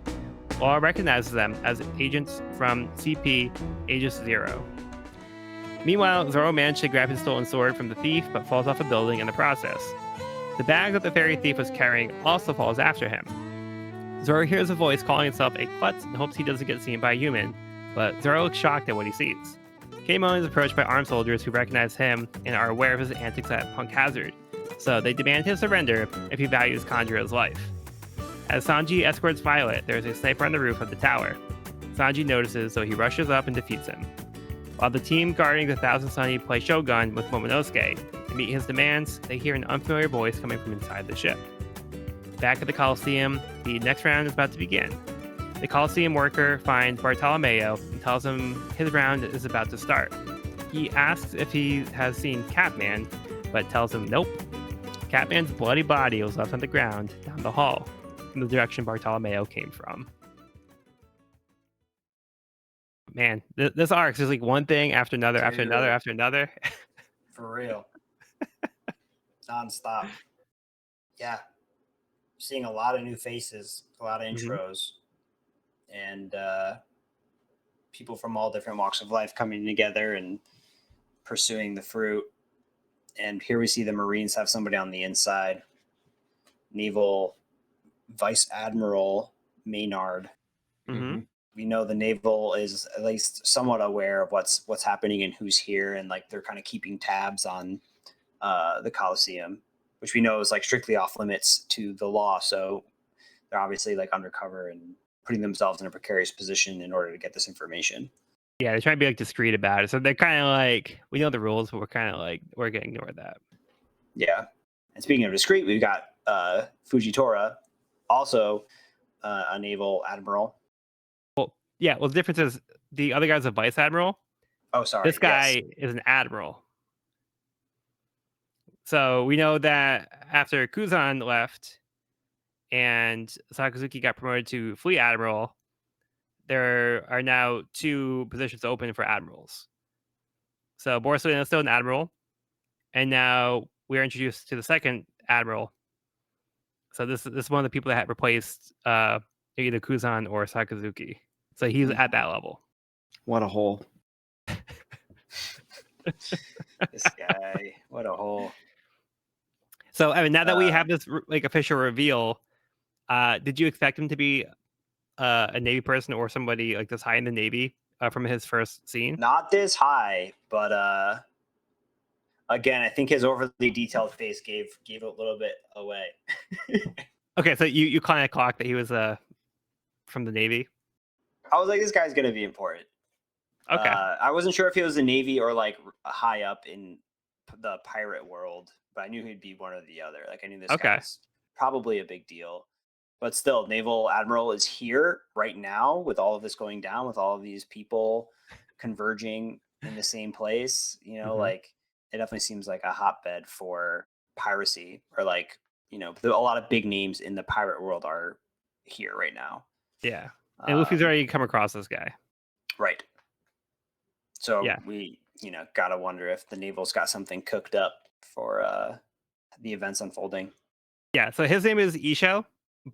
Law recognizes them as agents from CP Aegis Zero. Meanwhile, Zoro manages to grab his stolen sword from the thief, but falls off a building in the process. The bag that the fairy thief was carrying also falls after him. Zoro hears a voice calling itself a klutz and hopes he doesn't get seen by a human, but Zoro looks shocked at what he sees. Kamon is approached by armed soldiers who recognize him and are aware of his antics at Punk Hazard, so they demand his surrender if he values Kanjuro's life. As Sanji escorts Violet, there is a sniper on the roof of the tower. Sanji notices, so he rushes up and defeats him. While the team guarding the Thousand Sunny play Shogun with Momonosuke and meet his demands, they hear an unfamiliar voice coming from inside the ship. Back at the Coliseum, the next round is about to begin. The Coliseum worker finds Bartolomeo and tells him his round is about to start. He asks if he has seen Catman, but tells him nope. Catman's bloody body was left on the ground down the hall, in the direction Bartolomeo came from. Man, this arc is like one thing after another, after another, after another. For real. Non-stop. Yeah. Seeing a lot of new faces, a lot of intros, and people from all different walks of life coming together and pursuing the fruit. And here we see the Marines have somebody on the inside. Naval Vice Admiral Maynard. Mm-hmm. We know the naval is at least somewhat aware of what's happening and who's here, and like they're kind of keeping tabs on the Coliseum, which we know is like strictly off limits to the law. So they're obviously like undercover and putting themselves in a precarious position in order to get this information. Yeah, they're trying to be like discreet about it. So they're kind of like, we know the rules, but we're kind of like, we're gonna ignore that. Yeah. And speaking of discreet, we've got Fujitora, also a naval admiral. Yeah, well, the difference is the other guy's a vice admiral. Oh, sorry. This guy yes. is an admiral. So we know that after Kuzan left and Sakazuki got promoted to fleet admiral, there are now 2 positions open for admirals. So Borsalino is still an admiral, and now we're introduced to the second admiral. So this is one of the people that had replaced either Kuzan or Sakazuki. So he's at that level. What a hole. This guy, what a hole. So I mean, now that we have this like official reveal, did you expect him to be a Navy person or somebody like this high in the Navy from his first scene? Not this high, but again, I think his overly detailed face gave a little bit away. Okay, so you kind of clocked that he was from the Navy. I was like, this guy's gonna be important. Okay. I wasn't sure if he was a Navy or like high up in the pirate world, but I knew he'd be one or the other. Like I knew this guy's probably a big deal. But still, Naval Admiral is here right now with all of this going down, with all of these people converging in the same place. You know, like it definitely seems like a hotbed for piracy, or like, you know, a lot of big names in the pirate world are here right now. Yeah. And Luffy's already come across this guy. Right. So yeah, we, gotta wonder if the Naval's got something cooked up for the events unfolding. Yeah. So his name is Isho,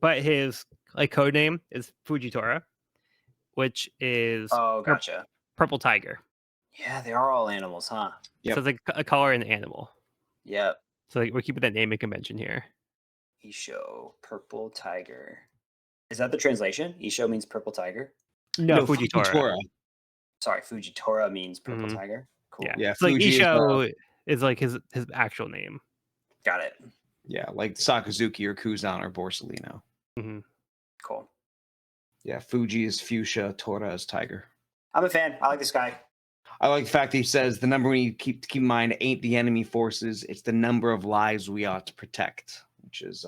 but his like code name is Fujitora, which is gotcha. Purple Tiger. Yeah, they are all animals, huh? Yep. So it's like a color and an animal. Yep. So like, we're keeping that naming convention here. Isho, Purple Tiger. Is that the translation? Isho means Purple Tiger? No, Fujitora. Sorry, Fujitora means Purple Tiger. Cool. Yeah, so like Isho is like his actual name. Got it. Yeah, like Sakazuki or Kuzan or Borsalino. Cool. Yeah, Fuji is fuchsia, Tora is tiger. I'm a fan. I like this guy. I like the fact that he says the number we need to keep in mind ain't the enemy forces, it's the number of lives we ought to protect, which is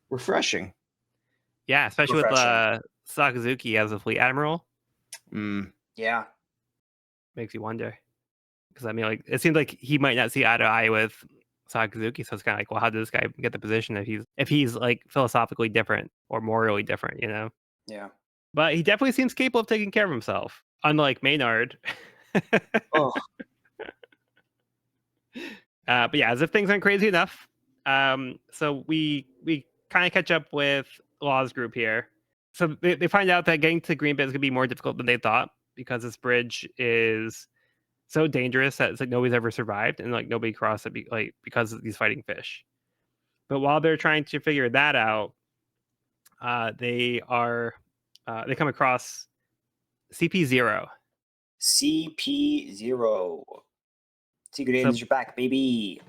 refreshing. Yeah, especially with Sakazuki as a fleet admiral. Yeah. Makes you wonder. Because I mean, like, it seems like he might not see eye to eye with Sakazuki, so it's kind of like, well, how did this guy get the position if he's like philosophically different or morally different, you know? Yeah. But he definitely seems capable of taking care of himself, unlike Maynard. Oh. But yeah, as if things aren't crazy enough. So we kind of catch up with Law's group here. So they find out that getting to Greenbit is gonna be more difficult than they thought, because this bridge is so dangerous that it's like nobody's ever survived, and like nobody crossed it because of these fighting fish. But while they're trying to figure that out, they come across CP0. CP0. Secret agents are back, baby.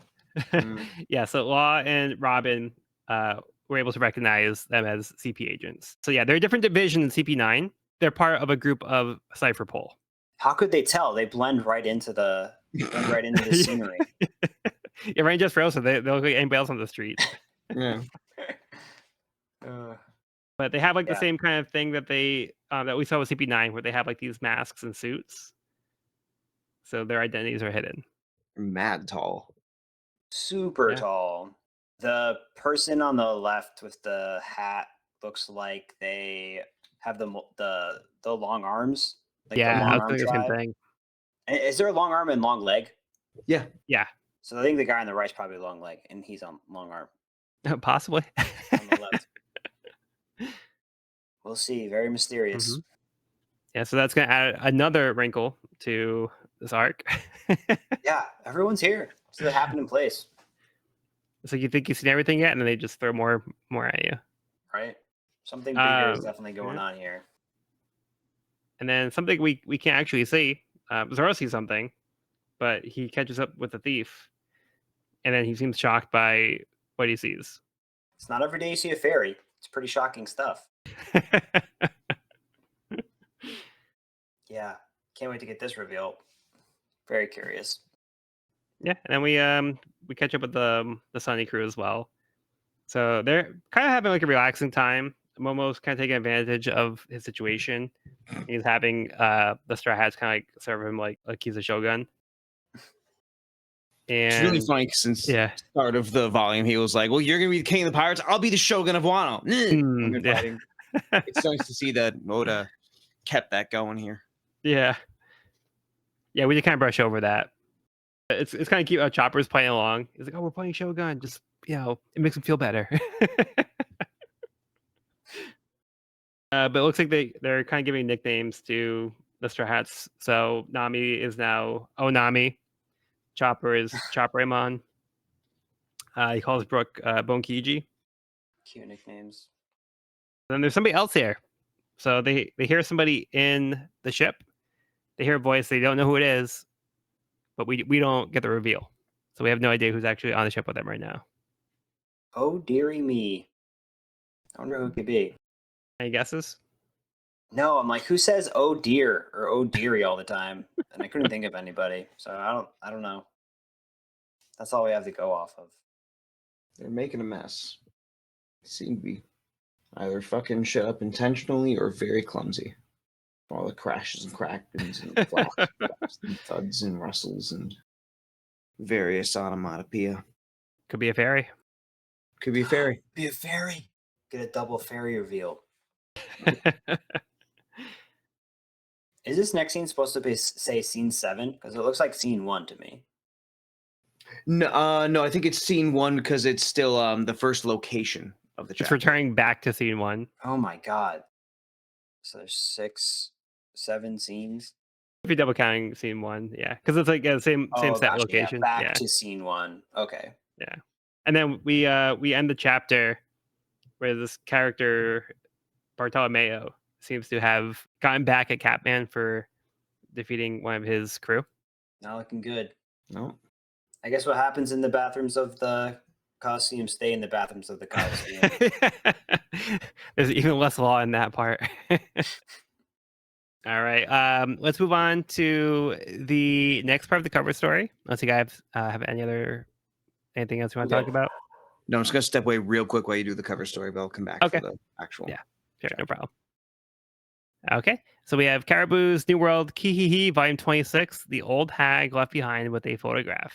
Yeah, so Law and Robin were able to recognize them as CP agents. So yeah, they're a different division than CP9. They're part of a group of Cypher Pol. How could they tell? They blend right into the scenery. Yeah, right. Just Rosa. They look like anybody else on the street. Yeah. But they have like the same kind of thing that they that we saw with CP9, where they have like these masks and suits. So their identities are hidden. Mad tall. Super tall. The person on the left with the hat looks like they have the long arms. Like yeah, the long I was arm thinking the same thing. Is there a long arm and long leg? Yeah. Yeah. So I think the guy on the right's probably long leg, and he's on long arm. Possibly. On the left. We'll see. Very mysterious. Yeah, so that's going to add another wrinkle to this arc. Yeah, everyone's here. So they happen in place. So you think you've seen everything yet, and then they just throw more at you. Right. Something bigger is definitely going on here. And then something we can't actually see. Zoro sees something, but he catches up with the thief, and then he seems shocked by what he sees. It's not every day you see a fairy. It's pretty shocking stuff. Yeah. Can't wait to get this reveal. Very curious. Yeah, and then we catch up with the Sunny crew as well. So they're kind of having like a relaxing time. Momo's kind of taking advantage of his situation. He's having the Straw Hats kind of like serve him like he's a shogun. It's really And funny since yeah, start of the volume, he was like, "Well, you're gonna be the king of the pirates. I'll be the shogun of Wano." When they're yeah, fighting. It's nice to see that Oda kept that going here. yeah. We just kind of brush over that. It's kind of cute how Chopper's playing along. He's like, "Oh, we're playing Shogun. Just it makes him feel better." But it looks like they're kind of giving nicknames to the Straw Hats. So Nami is now Onami. Chopper is Chopperemon. He calls Brooke Bonkiji. Cute nicknames. Then there's somebody else here. So they hear somebody in the ship. They hear a voice. They don't know who it is, but we don't get the reveal. So we have no idea who's actually on the ship with them right now. Oh, dearie me. I wonder who it could be. Any guesses? No, I'm like, who says "oh dear" or "oh dearie" all the time? And I couldn't think of anybody, so I don't know. That's all we have to go off of. They're making a mess. They seem to be either fucking shit up intentionally or very clumsy. All the crashes and crackings and flaps and thuds and rustles and various onomatopoeia. Could be a fairy. Could be a fairy. Be a fairy. Get a double fairy reveal. Is this next scene supposed to be say scene 7? Because it looks like scene 1 to me. No, I think it's scene 1 because it's still the first location of the It's chapter. returning back to scene 1. Oh my god. So there's 6, 7 scenes. If you're double counting scene 1, yeah, because it's like same set gotcha, location. Yeah, back to scene 1. Okay. Yeah, and then we end the chapter where this character Bartolomeo seems to have gotten back at Catman for defeating one of his crew. Not looking good. No. I guess what happens in the bathrooms of the Coliseum stay in the bathrooms of the Coliseum. There's even less law in that part. All right, let's move on to the next part of the cover story. Unless you guys have anything else you want to talk about? No, I'm just gonna step away real quick while you do the cover story, but I'll come back Okay. for the actual. Yeah. Sure, no problem. Okay, so we have Caribou's New World Kihihi, Volume 26, The Old Hag Left Behind with a Photograph.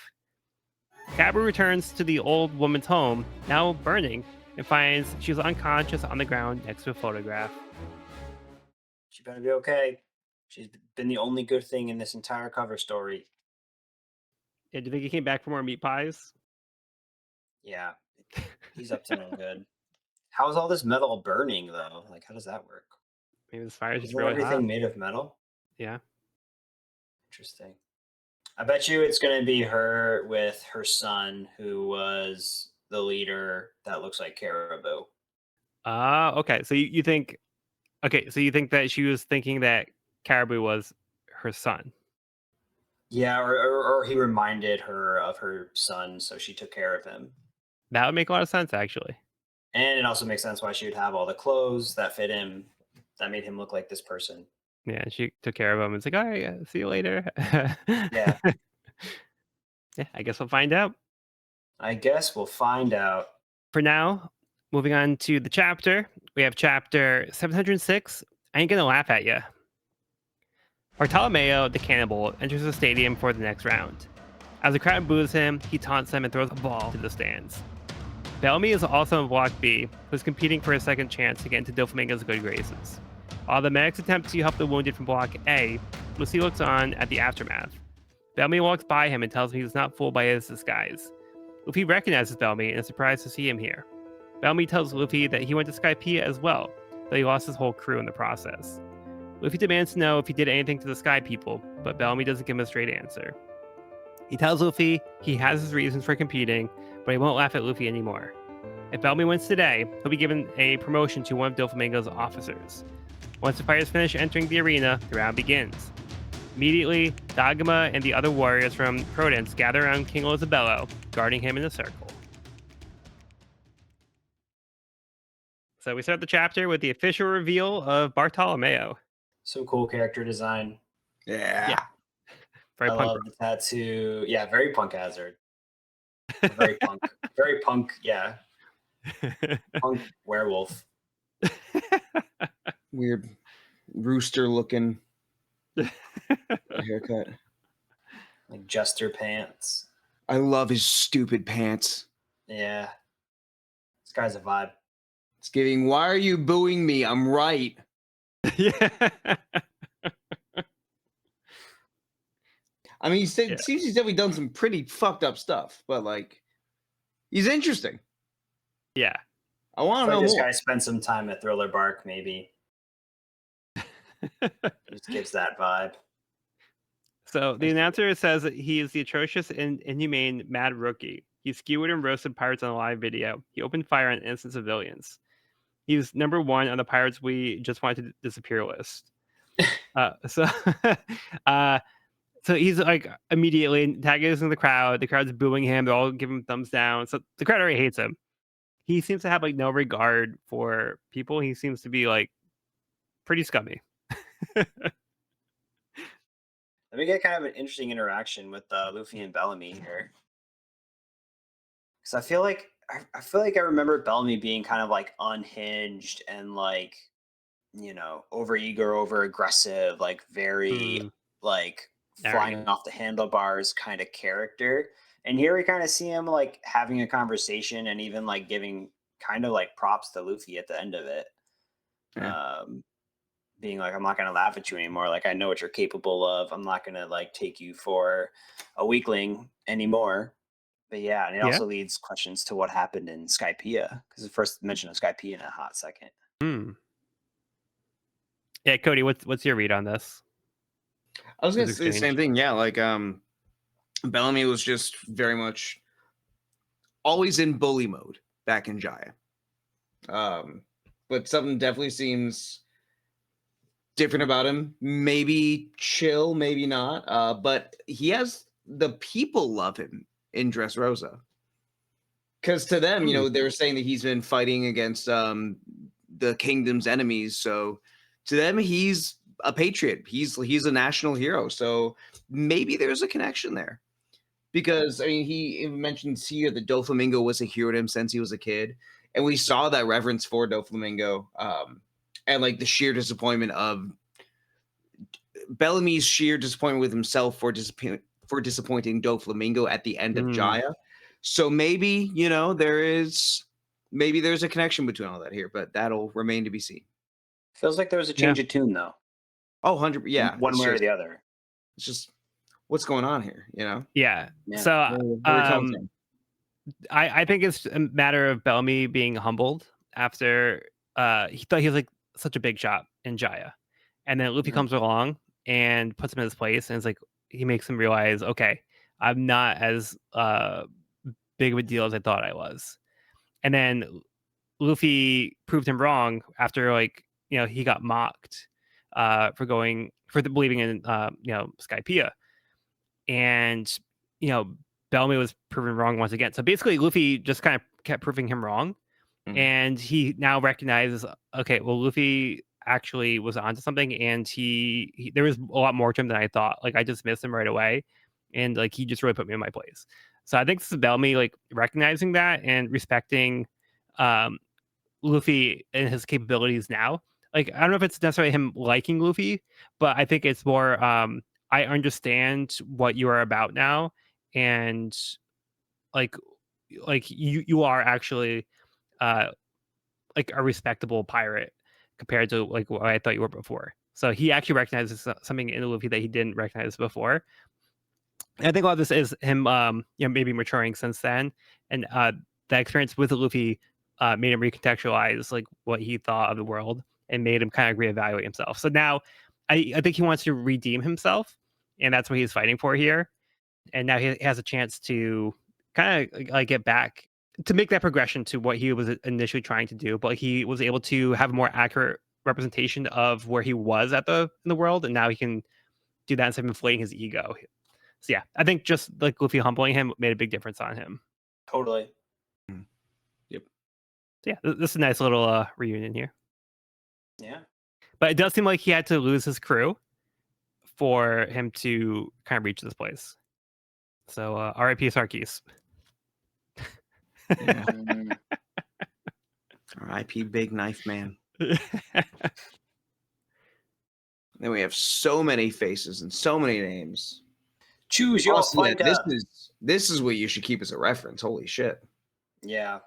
Caribou returns to the old woman's home, now burning, and finds she's unconscious on the ground next to a photograph. She better be okay. She's been the only good thing in this entire cover story. Yeah, do you think he came back for more meat pies? Yeah, he's up to no good. How is all this metal burning, though? Like, how does that work? Maybe this fire is just Isn't really everything hot. made of metal? Yeah. Interesting. I bet you it's going to be her with her son, who was the leader that looks like Caribou. Okay. So you think, so you think that she was thinking that Caribou was her son? Yeah, or he reminded her of her son, so she took care of him. That would make a lot of sense, actually. And it also makes sense why she would have all the clothes that fit him, that made him look like this person. Yeah, she took care of him. It's like, all right, see you later. Yeah. Yeah, I guess we'll find out. I guess we'll find out. For now, moving on to the chapter, we have chapter 706. I ain't gonna laugh at ya. Bartolomeo, the cannibal, enters the stadium for the next round. As the crowd boos him, he taunts them and throws a ball to the stands. Bellamy is also in Block B, who's competing for a second chance to get into Doflamingo's good graces. While the medics attempt to help the wounded from Block A, Lucy looks on at the aftermath. Bellamy walks by him and tells him he's not fooled by his disguise. Luffy recognizes Bellamy and is surprised to see him here. Bellamy tells Luffy that he went to Skypiea as well, though he lost his whole crew in the process. Luffy demands to know if he did anything to the Sky People, but Bellamy doesn't give him a straight answer. He tells Luffy he has his reasons for competing, but he won't laugh at Luffy anymore. If Bellamy wins today, he'll be given a promotion to one of Doflamingo's officers. Once the fighters finish entering the arena, the round begins. Immediately, Dagama and the other warriors from Prudence gather around King Lozabello, guarding him in a circle. So we start the chapter with the official reveal of Bartolomeo. Some cool character design. Yeah. Very I punk. love the tattoo. Yeah, very punk hazard. Very punk. Very punk. Yeah, punk werewolf. Weird rooster looking haircut. Like jester pants. I love his stupid pants. Yeah, this guy's a vibe. It's giving, why are you booing me? I'm right. Yeah. I mean, Yeah. seems he's definitely done some pretty fucked up stuff, but like, he's interesting. Yeah. I want I to feel know like this more. guy spent some time at Thriller Bark, maybe. Just gives that vibe. So the announcer says that he is the atrocious and inhumane mad rookie. He skewered and roasted pirates on a live video. He opened fire on innocent civilians. He's number 1 on the pirates we just wanted to disappear list. So so he's like immediately antagonizing the crowd. The crowd's booing him. They're all giving him thumbs down. So the crowd already hates him. He seems to have like no regard for people. He seems to be like pretty scummy. Let me get kind of an interesting interaction with Luffy and Bellamy here, because I feel like I remember Bellamy being kind of like unhinged and like, you know, over eager, over aggressive, like very like flying Arrogant. off the handlebars kind of character. And here we kind of see him like having a conversation and even like giving kind of like props to Luffy at the end of it. Yeah. Being like, I'm not going to laugh at you anymore. Like, I know what you're capable of. I'm not going to like take you for a weakling anymore. But yeah, and it also leads questions to what happened in Skypiea, because the first mention of Skypiea in a hot second. Yeah, Cody, what's your read on this? I was gonna say the same thing. Yeah, like Bellamy was just very much always in bully mode back in Jaya. But something definitely seems different about him. Maybe chill, maybe not. But he has the people love him in Dressrosa. Because to them, you know, they were saying that he's been fighting against the kingdom's enemies. So to them, he's a patriot. He's a national hero. So maybe there's a connection there. Because I mean, he mentioned here that Doflamingo was a hero to him since he was a kid, and we saw that reverence for Doflamingo, and like the sheer disappointment of Bellamy's sheer disappointment with himself for disappointing Doflamingo at the end of Jaya. So maybe, you know, there's a connection between all that here, but that'll remain to be seen. Feels like there was a change of tune though. Oh, 100%. Yeah. One way or the other. It's just what's going on here, you know? Yeah. Yeah. So I think it's a matter of Bellamy being humbled after he thought he was like such a big shot in Jaya. And then Luffy comes along and puts him in his place, and it's like he makes him realize, okay, I'm not as big of a deal as I thought I was. And then Luffy proved him wrong after, like, you know, he got mocked for believing in you know, Skypiea. And, you know, Bellamy was proven wrong once again. So basically Luffy just kind of kept proving him wrong. And he now recognizes, okay, well, Luffy actually was onto something, and he there was a lot more to him than I thought. Like, I just missed him right away, and like he just really put me in my place. So I think this is Bellamy like recognizing that and respecting Luffy and his capabilities now. Like, I don't know if it's necessarily him liking Luffy, but I think it's more I understand what you are about now, and like you are actually like a respectable pirate compared to like what I thought you were before. So he actually recognizes something in Luffy that he didn't recognize before. And I think a lot of this is him, you know, maybe maturing since then, and that experience with Luffy made him recontextualize like what he thought of the world, and made him kind of reevaluate himself. So now, I think he wants to redeem himself, and that's what he's fighting for here. And now he has a chance to kind of like get back to make that progression to what he was initially trying to do, but he was able to have a more accurate representation of where he was at in the world, and now he can do that instead of inflating his ego. So yeah, I think just like Luffy humbling him made a big difference on him. Totally. Yep. So yeah, this is a nice little reunion here. Yeah. But it does seem like he had to lose his crew for him to kind of reach this place. So R.I.P. Sarkis. Yeah. R.I.P. Big Knife Man. Then we have so many faces and so many names. Choose your Also, yeah, fighter. this is what you should keep as a reference. Holy shit. Yeah.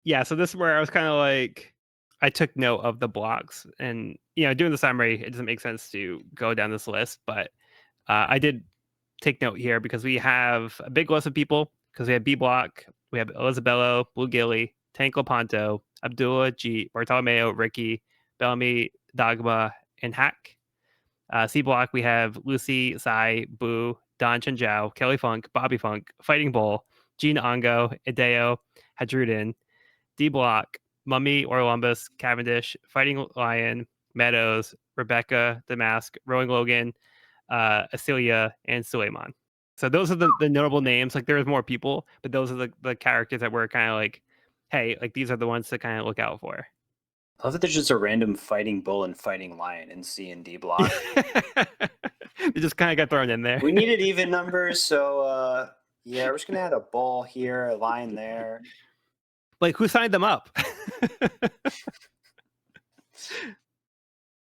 Yeah, so this is where I was kind of like, I took note of the blocks, and doing the summary, it doesn't make sense to go down this list, but I did take note here because we have a big list of people. Because we have B block, we have Elizabello, Blue Gilly, Tanko Ponto, Abdullah, G, Bartolomeo, Ricky, Bellamy, Dagma, and Hack. C block, we have Lucy, Sai, Boo, Don Chenjiao, Kelly Funk, Bobby Funk, Fighting Bull, Gene Ongo, Ideo, Hadrudin. D block, Mummy, Orlumbus, Cavendish, Fighting Lion, Meadows, Rebecca, Damask, Rowing Logan, Acelia, and Suleiman. So those are the notable names. Like there's more people, but those are the characters that were kind of like, hey, like these are the ones to kind of look out for. I love that there's just a random Fighting Bull and Fighting Lion in C and D block. They just kind of got thrown in there. We needed even numbers, so yeah, we're just gonna add a bull here, a lion there. Like who signed them up?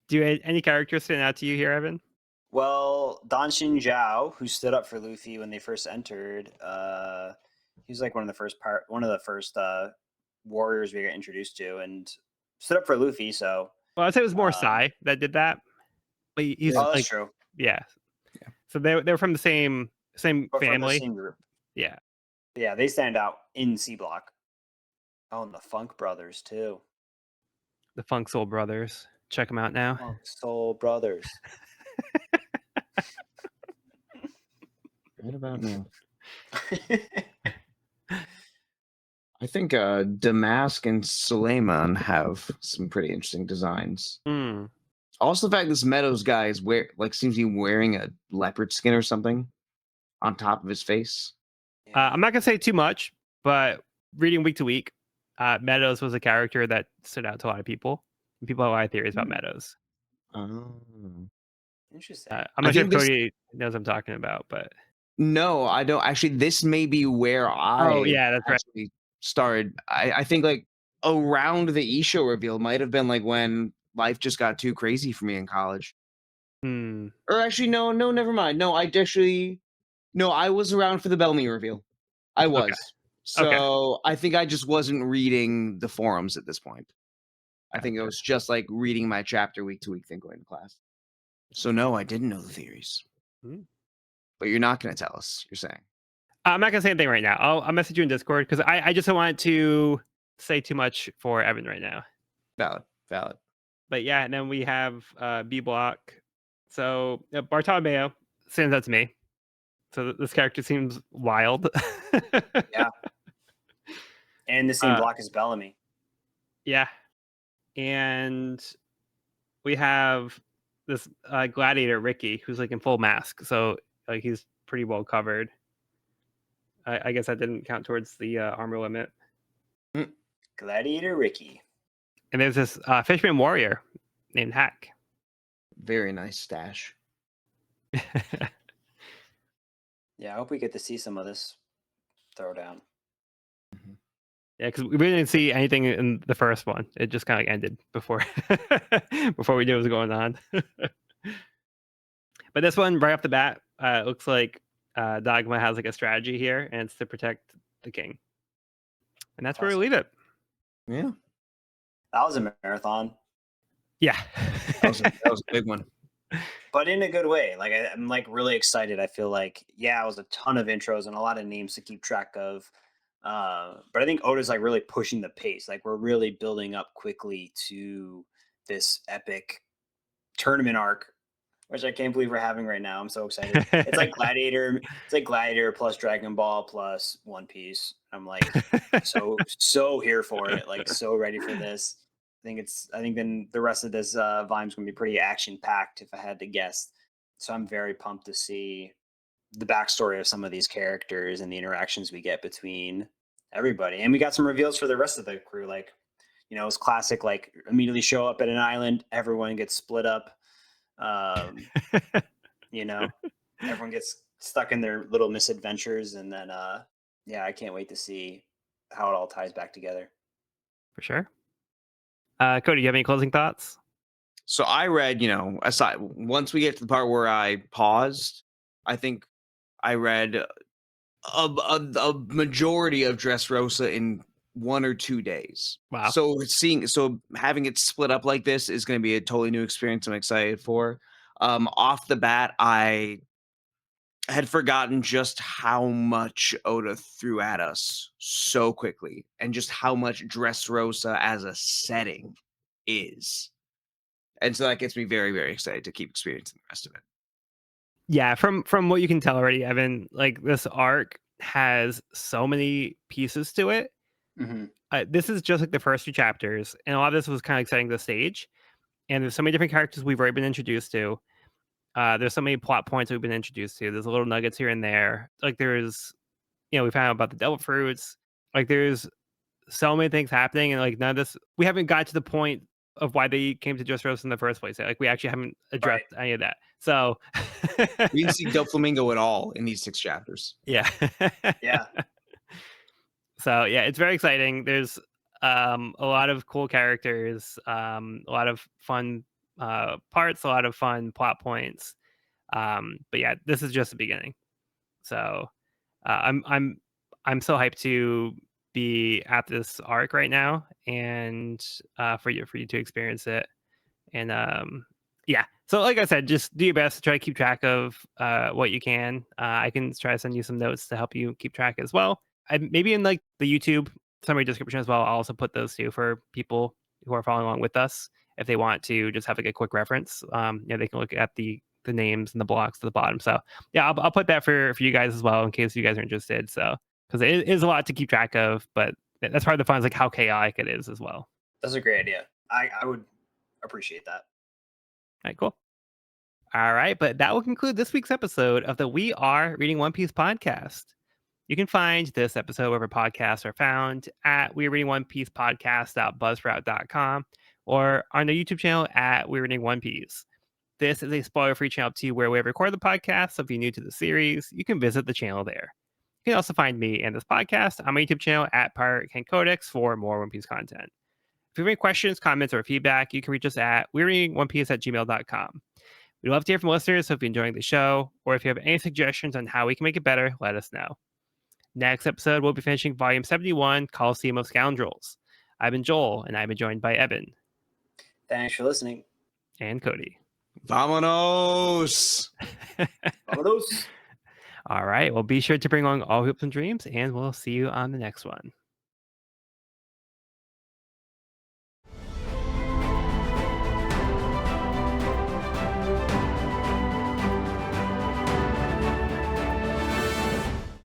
Do you have any characters stand out to you here, Evan? Well, Don Xin Zhao, who stood up for Luffy when they first entered, he was like one of the first warriors we got introduced to, and stood up for Luffy. So, Well, I'd say it was more Sai that did that. But he's that's like, true. yeah. So they're from the same But from the family. same group. Yeah. Yeah, they stand out in C block. Oh, and the Funk Brothers too. The Funk Soul Brothers. Check them out now. Funk Soul Brothers. Right about now. I think Damask and Suleiman have some pretty interesting designs. Hmm. Also, the fact this Meadows guy is seems to be wearing a leopard skin or something on top of his face. I'm not gonna say too much, but reading week to week, Meadows was a character that stood out to a lot of people. And people have a lot of theories about Meadows. Oh. Interesting. I'm I not sure if think this- Cody knows what I'm talking about, but No, I don't. Actually, this may be where I yeah, that's right. actually started. I think like around the eShow reveal might have been like when life just got too crazy for me in college. Hmm. Or actually, no, never mind. No, I was around for the Bellamy reveal. I was. Okay. So I think I just wasn't reading the forums at this point. I think it was just like reading my chapter week to week thing going to class. So no, I didn't know the theories. Hmm. But you're not going to tell us, you're saying. I'm not gonna say anything right now. I'll message you in Discord because I just don't want to say too much for Evan right now. Valid. But yeah, and then we have B block. So Bartolomeo stands out to me. So this character seems wild. Yeah. And the same block as Bellamy. Yeah. And we have this gladiator Ricky who's like in full mask. So like he's pretty well covered. I guess that didn't count towards the armor limit. Gladiator Ricky. And there's this fisherman warrior named Hack. Very nice stash. Yeah, I hope we get to see some of this throwdown. Yeah, because we didn't see anything in the first one. It just kind of ended before before we knew what was going on. But this one, right off the bat, looks like Dogma has like a strategy here, and it's to protect the king. And that's where we leave it. Yeah. That was a marathon, Yeah. That was a big one. but in a good way. Like I'm like really excited. I feel like it was a ton of intros and a lot of names to keep track of. But I think Oda's like really pushing the pace. Like we're really building up quickly to this epic tournament arc, which I can't believe we're having right now. I'm so excited. It's like Gladiator. It's like Gladiator plus Dragon Ball plus One Piece. I'm like so here for it. Like so ready for this. I think then the rest of this volume's gonna be pretty action packed if I had to guess. So I'm very pumped to see the backstory of some of these characters and the interactions we get between everybody. And we got some reveals for the rest of the crew. Like, it's classic, like immediately show up at an island, everyone gets split up. you know, everyone gets stuck in their little misadventures, and then yeah, I can't wait to see how it all ties back together. For sure. Cody, you have any closing thoughts? So I read, aside once we get to the part where I paused, I think I read a majority of Dressrosa in 1 or 2 days. Wow. So having it split up like this is going to be a totally new experience. I'm excited for. Off the bat, I had forgotten just how much Oda threw at us so quickly, and just how much Dressrosa as a setting is. And so that gets me very, very excited to keep experiencing the rest of it. Yeah, from what you can tell already, Evan, like this arc has so many pieces to it. Mm-hmm. This is just like the first 2 chapters, and a lot of this was kind of setting the stage. And there's so many different characters we've already been introduced to. There's so many plot points we've been introduced to. There's little nuggets here and there. Like there's, we found out about the devil fruits. Like there's so many things happening, and like none of this, we haven't got to the point of why they came to Dressrosa in the first place. Like we actually haven't addressed any of that. So we didn't see Doflamingo at all in these 6 chapters. Yeah. Yeah. So yeah, it's very exciting. There's a lot of cool characters, a lot of fun parts, a lot of fun plot points. But yeah, this is just the beginning. So I'm so hyped to be at this arc right now, and for you to experience it. And yeah, so like I said, just do your best to try to keep track of what you can. I can try to send you some notes to help you keep track as well. Maybe in like the YouTube summary description as well, I'll also put those too for people who are following along with us if they want to just have like a quick reference. They can look at the names and the blocks to the bottom. So yeah, I'll put that for you guys as well in case you guys are interested. So because it is a lot to keep track of, but that's part of the fun is like how chaotic it is as well. That's a great idea. I would appreciate that. All right, cool. All right, but that will conclude this week's episode of the We Are Reading One Piece podcast. You can find this episode wherever podcasts are found at We Are Reading One Piece podcast.buzzsprout.com or on the YouTube channel at We Are Reading One Piece. This is a spoiler-free channel too, where we record the podcast. So if you're new to the series, you can visit the channel there. You can also find me and this podcast on my YouTube channel at Pirate Ken Codex for more One Piece content. If you have any questions, comments, or feedback, you can reach us at wearereadingonepiece@gmail.com. We'd love to hear from listeners, so if you're enjoying the show, or if you have any suggestions on how we can make it better, let us know. Next episode, we'll be finishing Volume 71, Coliseum of Scoundrels. I've been Joel, and I've been joined by Evan. Thanks for listening. And Cody. Vamonos! Vamonos! All right, well, be sure to bring along all hopes and dreams, and we'll see you on the next one.